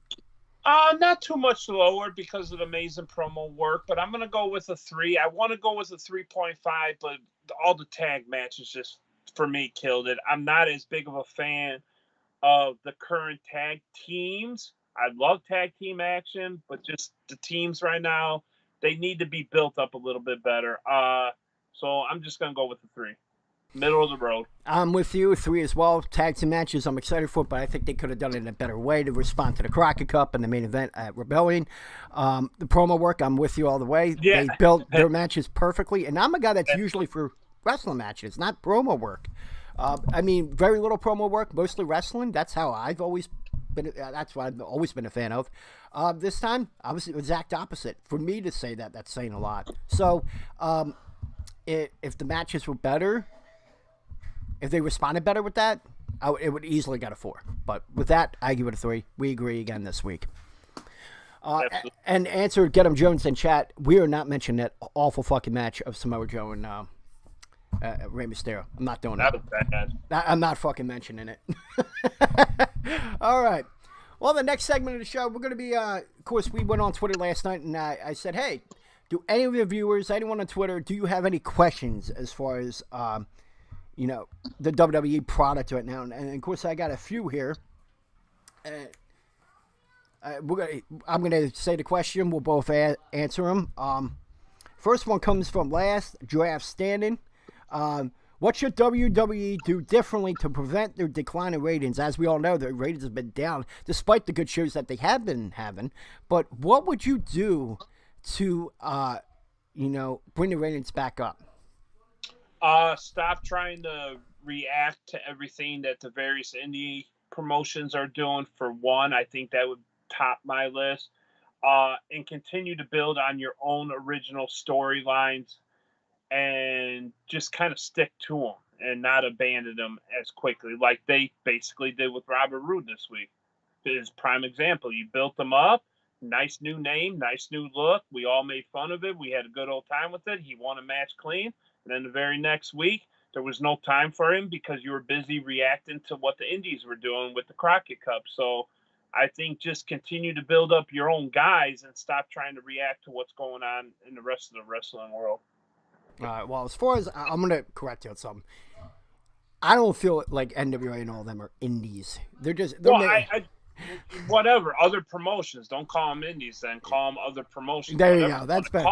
Not too much lower because of the amazing promo work, but I'm going to go with a 3. I want to go with a 3.5, but all the tag matches just, for me, killed it. I'm not as big of a fan of the current tag teams. I love tag team action, but just the teams right now, they need to be built up a little bit better. So I'm just going to go with the 3. Middle of the road. I'm with you. 3 as well. Tag team matches I'm excited for, but I think they could have done it in a better way to respond to the Crockett Cup and the main event at Rebellion. The promo work, I'm with you all the way. Yeah. They built their matches perfectly, and I'm a guy that's usually for wrestling matches, not promo work. I mean, very little promo work, mostly wrestling. That's how I've always been. That's what I've always been a fan of. This time, I was the exact opposite. For me to say that, that's saying a lot. So, if the matches were better, if they responded better with that, it would easily got a 4. But with that, I give it a 3. We agree again this week. And answer Get 'em Jones in chat. We are not mentioning that awful fucking match of Samoa Joe and Rey Mysterio. I'm not doing that. That was bad. I'm not fucking mentioning it. All right. Well, the next segment of the show, we're going to be, of course, we went on Twitter last night, and I said, hey, do any of your viewers, anyone on Twitter, do you have any questions as far as, the WWE product right now? And of course, I got a few here. I'm going to say the question. We'll both answer them. First one comes from Last Draft Standing. What should WWE do differently to prevent their decline in ratings? As we all know, their ratings have been down despite the good shows that they have been having. But what would you do to, bring the ratings back up? Stop trying to react to everything that the various indie promotions are doing. For one, I think that would top my list. And continue to build on your own original storylines. And just kind of stick to them and not abandon them as quickly like they basically did with Robert Roode this week. His prime example. You built them up. Nice new name, nice new look. We all made fun of it. We had a good old time with it. He won a match clean. And then the very next week, there was no time for him because you were busy reacting to what the indies were doing with the Crockett Cup. So I think just continue to build up your own guys and stop trying to react to what's going on in the rest of the wrestling world. Well, as far as I'm going to correct you on something, I don't feel like NWA and all of them are indies. They're just whatever other promotions. Don't call them indies. Then call them other promotions. There whatever you go. That's better.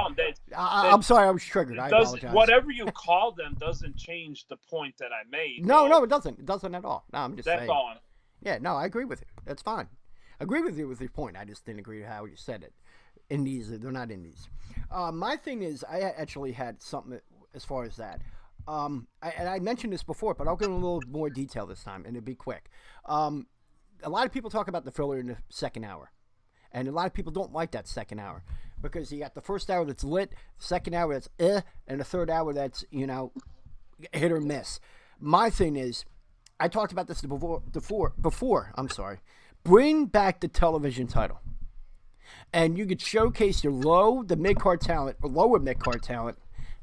I'm sorry, I was triggered. I apologize. Whatever you call them doesn't change the point that I made. No, it doesn't. It doesn't at all. No, I'm just saying. That's all. Yeah, no, I agree with you. That's fine. I agree with you with your point. I just didn't agree with how you said it. Indies, they're not indies. My thing is, I actually had something as far as that. I mentioned this before, but I'll give a little more detail this time, and it'll be quick. A lot of people talk about the filler in the second hour, and a lot of people don't like that second hour because you got the first hour that's lit, second hour that's and the third hour that's hit or miss. My thing is, I talked about this before. I'm sorry. Bring back the television title. And you could showcase your lower mid-card talent,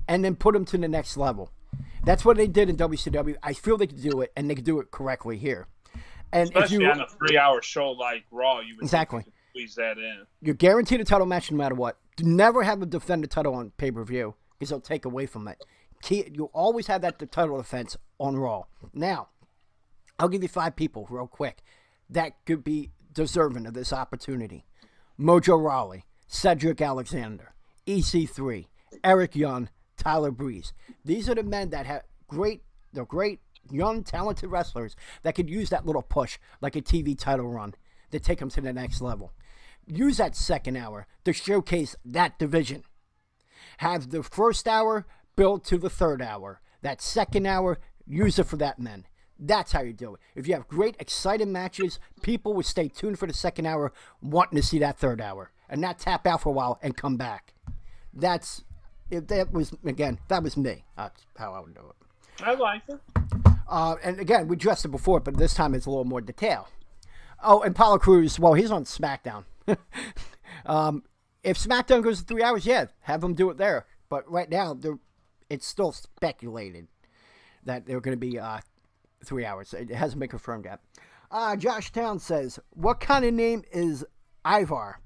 and then put them to the next level. That's what they did in WCW. I feel they could do it, and they could do it correctly here. And especially on a 3-hour show like Raw, you would exactly squeeze that in. You're guaranteed a title match no matter what. Never have them defend the title on pay-per-view because they'll take away from it. You'll always have that title defense on Raw. Now, I'll give you 5 people real quick that could be deserving of this opportunity. Mojo Rawley, Cedric Alexander, EC3, Eric Young, Tyler Breeze. These are the men that have they're great, young, talented wrestlers that could use that little push like a TV title run to take them to the next level. Use that second hour to showcase that division. Have the first hour build to the third hour. That second hour, use it for that men. That's how you do it. If you have great, exciting matches, people will stay tuned for the second hour, wanting to see that third hour, and not tap out for a while and come back. That was me. That's how I would do it. I like it. And again, we addressed it before, but this time it's a little more detail. Oh, and Apollo Crews, well, he's on SmackDown. If SmackDown goes to 3 hours, yeah, have them do it there. But right now, it's still speculated that they're going to be 3 hours. It hasn't been confirmed yet. Josh Town says, what kind of name is Ivar?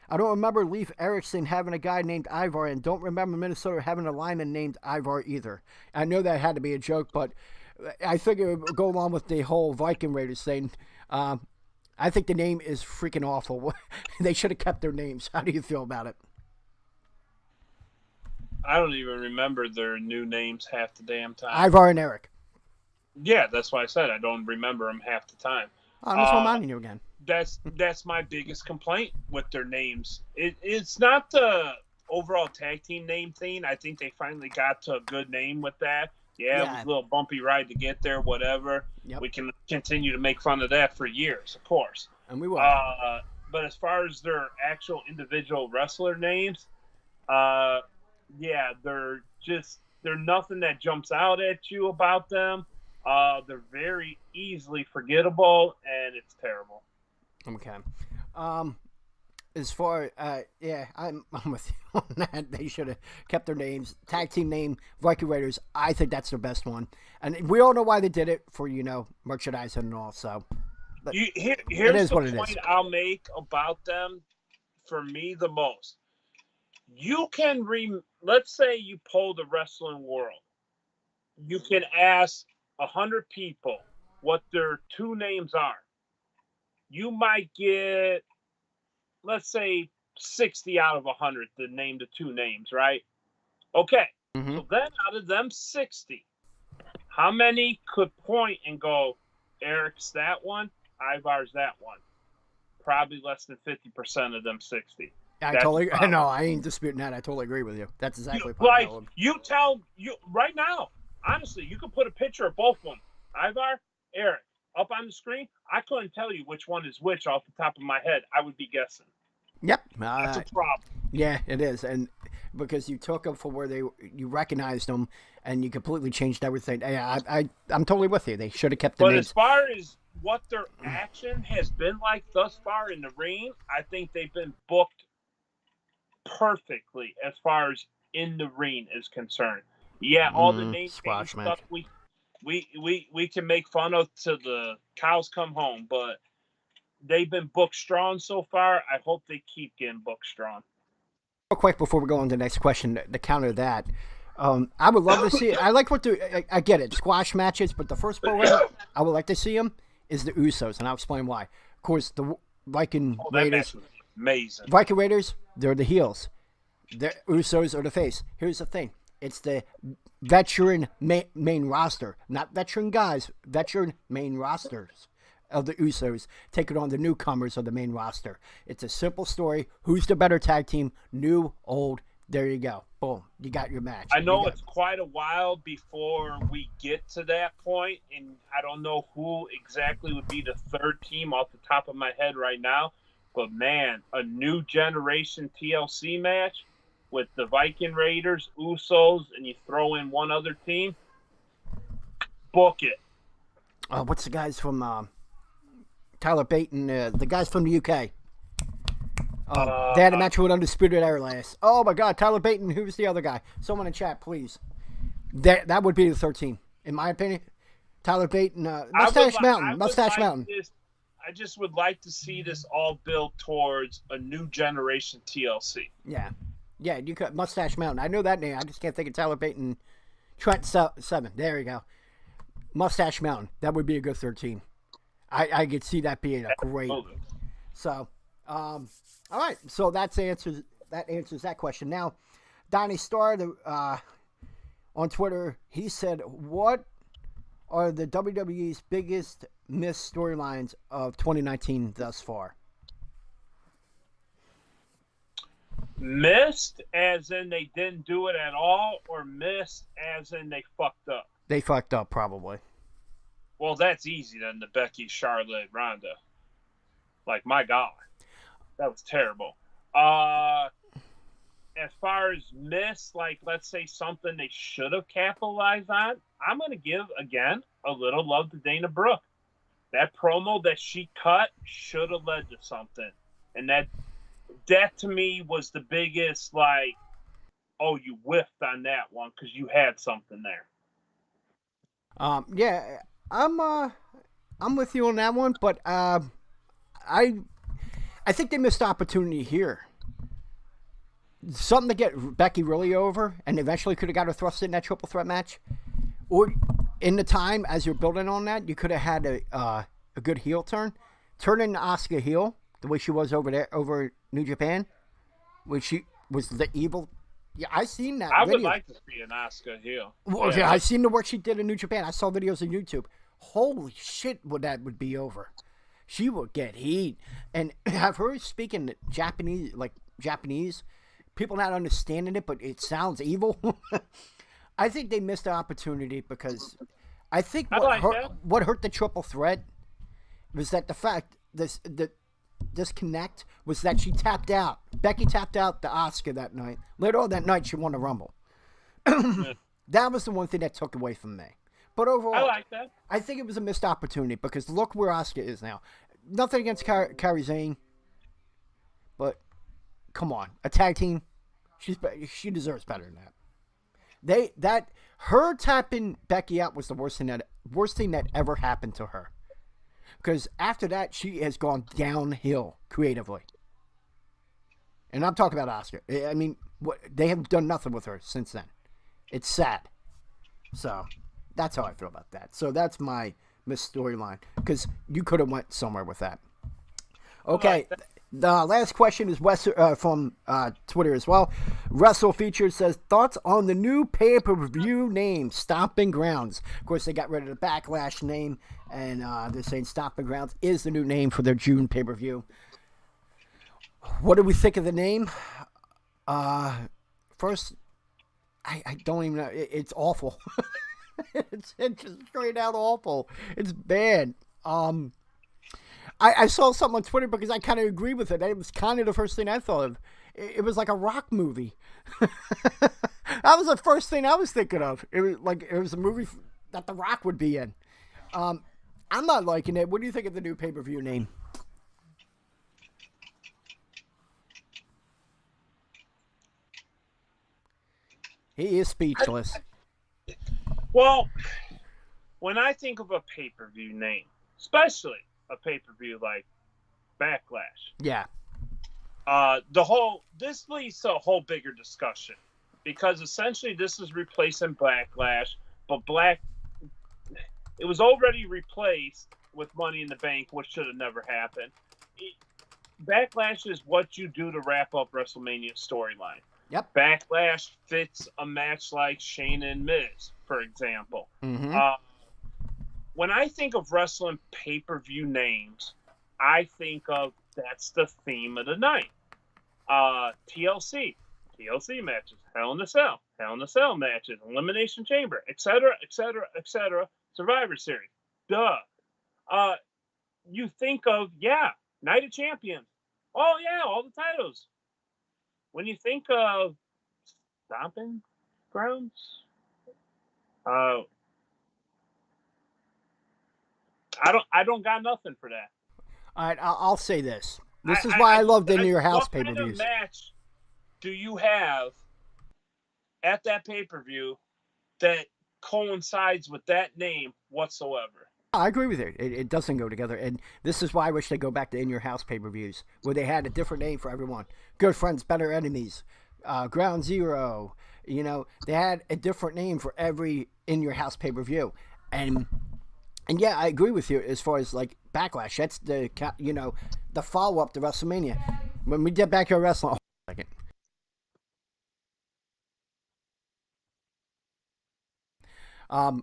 I don't remember Leif Erikson having a guy named Ivar, and don't remember Minnesota having a lineman named Ivar either. I know that had to be a joke, but I think it would go along with the whole Viking Raiders thing. I think the name is freaking awful. They should have kept their names. How do you feel about it? I don't even remember their new names half the damn time. Ivar and Eric. Yeah, that's why I said I don't remember them half the time. Oh, that's what I'm on you again. That's my biggest complaint with their names. It's not the overall tag team name thing. I think they finally got to a good name with that. Yeah, it was a little bumpy ride to get there, whatever. Yep. We can continue to make fun of that for years, of course. And we will. But as far as their actual individual wrestler names, yeah, they're nothing that jumps out at you about them. They're very easily forgettable, and it's terrible. Okay. As far, yeah, I'm with you on that. They should have kept their names. Tag team name, Viking Raiders. I think that's their best one, and we all know why they did it for merchandise and all. So, here's the point I'll make about them. For me, the most, you can let's say you poll the wrestling world. You can ask 100 people what their two names are. You might get, let's say, 60 out of 100 to name the two names, right? Okay. Mm-hmm. So then out of them 60, how many could point and go, Eric's that one, Ivar's that one? Probably less than 50% of them 60. I ain't disputing that. I totally agree with you. That's exactly you tell right now, honestly, you could put a picture of both of them, Ivar, Eric, up on the screen. I couldn't tell you which one is which off the top of my head. I would be guessing. Yep. That's a problem. Yeah, it is. And because you took them for where you recognized them and you completely changed everything. Yeah, I'm totally with you. They should have kept the names. But as far as what their action has been like thus far in the ring, I think they've been booked perfectly as far as in the ring is concerned. Yeah, all the name stuff we can make fun of till the cows come home, but they've been booked strong so far. I hope they keep getting booked strong. Real quick before we go on to the next question, to counter that, I would love to see it. I like I get it, squash matches, but the first program I would like to see them is the Usos, and I'll explain why. Of course, the Viking Raiders, amazing. Viking Raiders, they're the heels. The Usos are the face. Here's the thing: it's the veteran main roster, not veteran guys, veteran main rosters of the Usos taking on the newcomers of the main roster. It's a simple story. Who's the better tag team? New, old. There you go. Boom. You got your match. I know it's quite a while before we get to that point, and I don't know who exactly would be the third team off the top of my head right now, but man, a new generation TLC match with the Viking Raiders, Usos, and you throw in one other team, book it. What's the guys from Tyler Bate and the guys from the UK? They had a match with Undisputed Era last. Oh my God, Tyler Bate and who's the other guy? Someone in chat, please. That would be the third team, in my opinion. Tyler Bate and Mustache Mountain. I just would like to see this all built towards a new generation TLC. Yeah, you could Mustache Mountain. I know that name. I just can't think of Tyler Bate and Trent Seven. There you go. Mustache Mountain. That would be a good third team. I could see that being a great. So, all right. So that answers that question. Now, Donnie Starr on Twitter, he said, "What are the WWE's biggest missed storylines of 2019 thus far?" Missed as in they didn't do it at all, or missed as in they fucked up? They fucked up, probably. Well, that's easy then, the Becky, Charlotte, Ronda. Like, my God. That was terrible. As far as miss, like, let's say something they should have capitalized on, I'm going to give, again, a little love to Dana Brooke. That promo that she cut should have led to something. And that to me was the biggest, like, oh, you whiffed on that one because you had something there. Yeah, I'm with you on that one, but I think they missed opportunity here. Something to get Becky really over, and eventually could have got her thrust in that triple threat match. Or in the time as you're building on that, you could have had a good heel turn, turning Asuka heel the way she was over New Japan, when she was the evil Yeah, I seen that I video. would like to see an Asuka heel. Well, yeah, I seen the work she did in New Japan. I saw videos on YouTube. Holy shit, would be over. She would get heat. And I've heard speaking Japanese, people not understanding it, but it sounds evil. I think they missed the opportunity because I think what hurt the triple threat was that the fact the disconnect was that she tapped out. Becky tapped out to Asuka that night. Later on that night, she won the Rumble. That was the one thing that took away from me. But overall, I like that. I think it was a missed opportunity because look where Asuka is now. Nothing against Kairi Sane, but come on, a tag team. She deserves better than that. Her tapping Becky out was the worst thing that ever happened to her. Because after that, she has gone downhill creatively. And I'm talking about Asuka. I mean, they have done nothing with her since then. It's sad. So that's how I feel about that. So that's my missed storyline because you could have went somewhere with that. Okay, the last question is from Twitter as well. Wrestle Featured says, thoughts on the new pay-per-view name, Stomping Grounds. Of course, they got rid of the Backlash name, and they're saying Stomping Grounds is the new name for their June pay-per-view. What do we think of the name? First, I don't even know. It's awful. It's just straight out awful. It's bad. I saw something on Twitter because I kind of agree with it. It was kind of the first thing I thought of. It was like a rock movie. That was the first thing I was thinking of. It was a movie that The Rock would be in. I'm not liking it. What do you think of the new pay-per-view name? He is speechless. Well, when I think of a pay-per-view name, especially a pay-per-view like Backlash, yeah, this leads to a whole bigger discussion because essentially this is replacing Backlash, but it was already replaced with Money in the Bank, which should have never happened. Backlash is what you do to wrap up WrestleMania storyline. Yep. Backlash fits a match like Shane and Miz, for example. Mm-hmm. When I think of wrestling pay-per-view names, I think of that's the theme of the night. TLC matches, Hell in a Cell matches, Elimination Chamber, etc., etc., Survivor Series. Duh. You think of, Night of Champions. Oh, yeah, all the titles. When you think of Stomping Grounds, I don't got nothing for that. All right, I'll say this. This is why I love the In Your House pay-per-views. What kind of match do you have at that pay-per-view that coincides with that name whatsoever? I agree with you. It doesn't go together. And this is why I wish they go back to In Your House pay-per-views, where they had a different name for everyone. Good Friends, Better Enemies, Ground Zero. You know, they had a different name for every In Your House pay-per-view. And yeah, I agree with you as far as, like, Backlash. That's the follow-up to WrestleMania. When we did Backyard Wrestling... Hold on a second.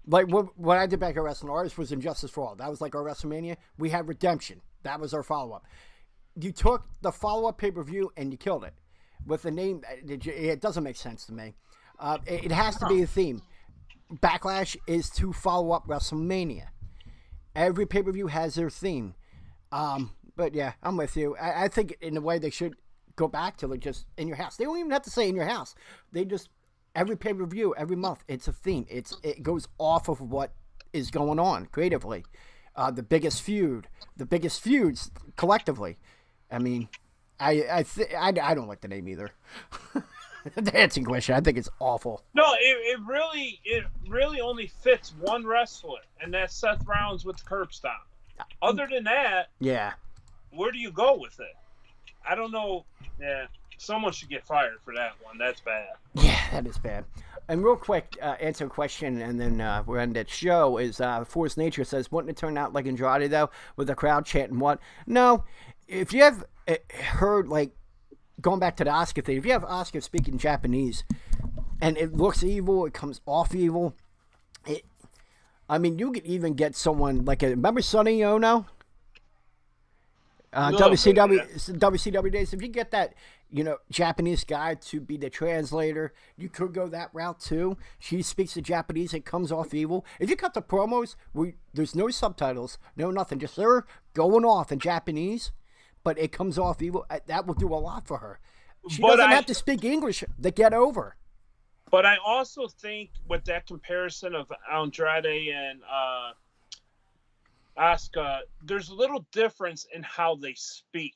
Like, what I did Backyard Wrestling, ours was Injustice for All. That was like our WrestleMania. We had Redemption. That was our follow-up. You took the follow-up pay-per-view and you killed it. With the name, it doesn't make sense to me. It has to be a theme. Backlash is to follow up WrestleMania. Every pay-per-view has their theme. But yeah, I'm with you. I think in a way they should go back to like just In Your House. They don't even have to say In Your House. They just, every pay-per-view, every month, it's a theme. It goes off of what is going on creatively. The biggest feuds collectively. I mean, I don't like the name either. The answering question, I think it's awful. No, it really only fits one wrestler, and that's Seth Rollins with the curb stomp. Other than that, yeah, where do you go with it? I don't know. Yeah, someone should get fired for that one. That's bad. Yeah, that is bad. And real quick, answer a question, and then we'll end that show. Is Force Nature says, wouldn't it turn out like Andrade though, with the crowd chanting what? No, if you have heard like going back to the Asuka thing, if you have Asuka speaking Japanese and it looks evil, it comes off evil. You could even get someone like remember Sonny Ono? WCW days. If you get that, Japanese guy to be the translator, you could go that route too. She speaks the Japanese, it comes off evil. If you cut the promos, there's no subtitles, no nothing, just her going off in Japanese, but it comes off evil. That will do a lot for her. She doesn't have to speak English to get over. But I also think with that comparison of Andrade and Asuka, there's a little difference in how they speak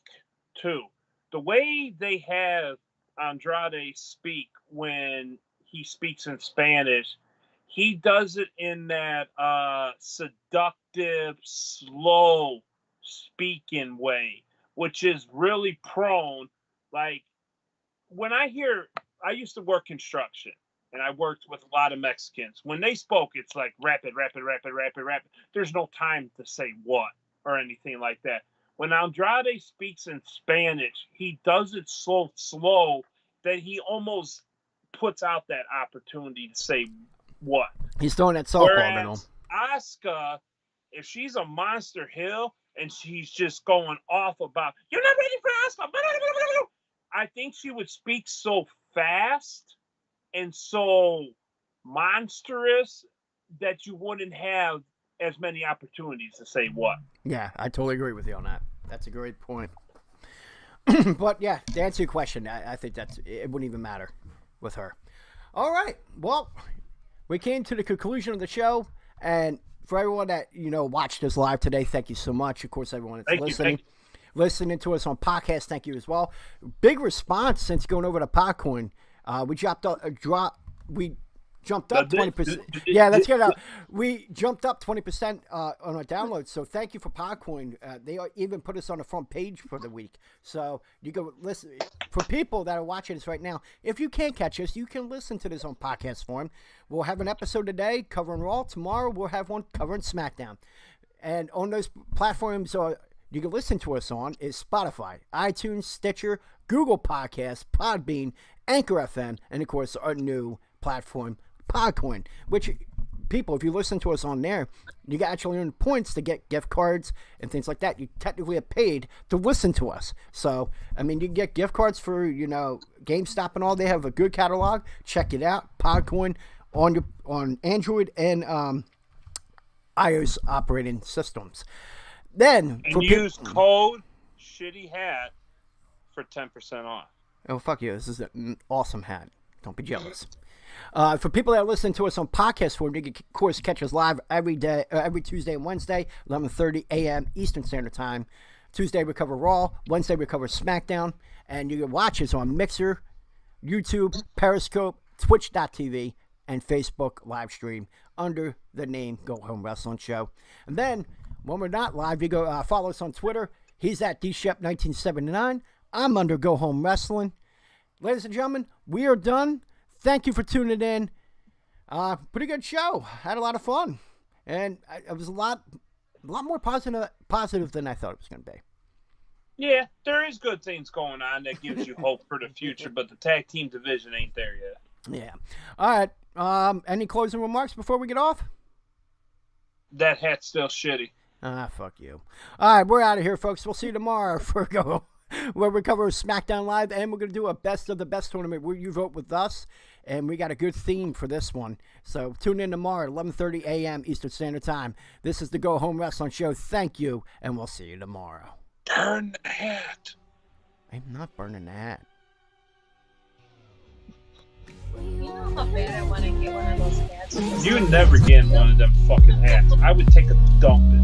too. The way they have Andrade speak when he speaks in Spanish, he does it in that seductive, slow speaking way, which is really prone. Like when I used to work construction. And I worked with a lot of Mexicans. When they spoke, it's like rapid. There's no time to say what or anything like that. When Andrade speaks in Spanish, he does it so slow that he almost puts out that opportunity to say what. He's throwing that softball to him. Asuka, if she's a Monster Hill and she's just going off about, you're not ready for Asuka. I think she would speak so fast and so monstrous that you wouldn't have as many opportunities to say what. Yeah, I totally agree with you on that. That's a great point. But yeah, to answer your question, I think it wouldn't even matter with her. All right. Well, we came to the conclusion of the show, and for everyone that watched us live today, thank you so much. Of course, everyone that's listening to us on podcast, thank you as well. Big response since going over to Podcoin. We jumped up 20%. Yeah, let's get it out. We jumped up 20% on our downloads. So thank you for Podcoin. They even put us on the front page for the week. So you go listen. For people that are watching this right now, if you can't catch us, you can listen to this on podcast form. We'll have an episode today covering Raw. Tomorrow we'll have one covering SmackDown. And on those platforms, you can listen to us on is Spotify, iTunes, Stitcher, Google Podcasts, Podbean, Anchor FM, and of course our new platform, Podcoin, which people, if you listen to us on there, you actually earn points to get gift cards and things like that. You technically have paid to listen to us. So, you can get gift cards for, GameStop and all. They have a good catalog. Check it out. Podcoin on Android and iOS operating systems. Then use code Shitty Hat for 10% off. Oh, fuck you. This is an awesome hat. Don't be jealous. For people that listen to us on podcast form, you can, of course, catch us live every Tuesday and Wednesday, 11:30 a.m. Eastern Standard Time. Tuesday, we cover Raw. Wednesday, we cover SmackDown. And you can watch us on Mixer, YouTube, Periscope, Twitch.tv, and Facebook live stream under the name Go Home Wrestling Show. And then, when we're not live, you go follow us on Twitter. He's at DShep1979. I'm under Go Home Wrestling. Ladies and gentlemen, we are done. Thank you for tuning in. Pretty good show. Had a lot of fun. And it was a lot more positive than I thought it was going to be. Yeah, there is good things going on that gives you hope for the future, but the tag team division ain't there yet. Yeah. All right. Any closing remarks before we get off? That hat's still shitty. Fuck you. All right, we're out of here, folks. We'll see you tomorrow for Go, where we cover SmackDown Live, and we're going to do a best of the best tournament where you vote with us, and we got a good theme for this one. So tune in tomorrow at 11:30 a.m. Eastern Standard Time. This is the Go Home Wrestling Show. Thank you, and we'll see you tomorrow. Burn the hat. I'm not burning the hat. You know how bad I want to get one of those hats? You never get one of them fucking hats. I would take a dump in it.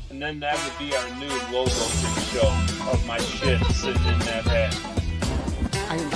And then that would be our new logo for the show of my shit sitting in that hat. I am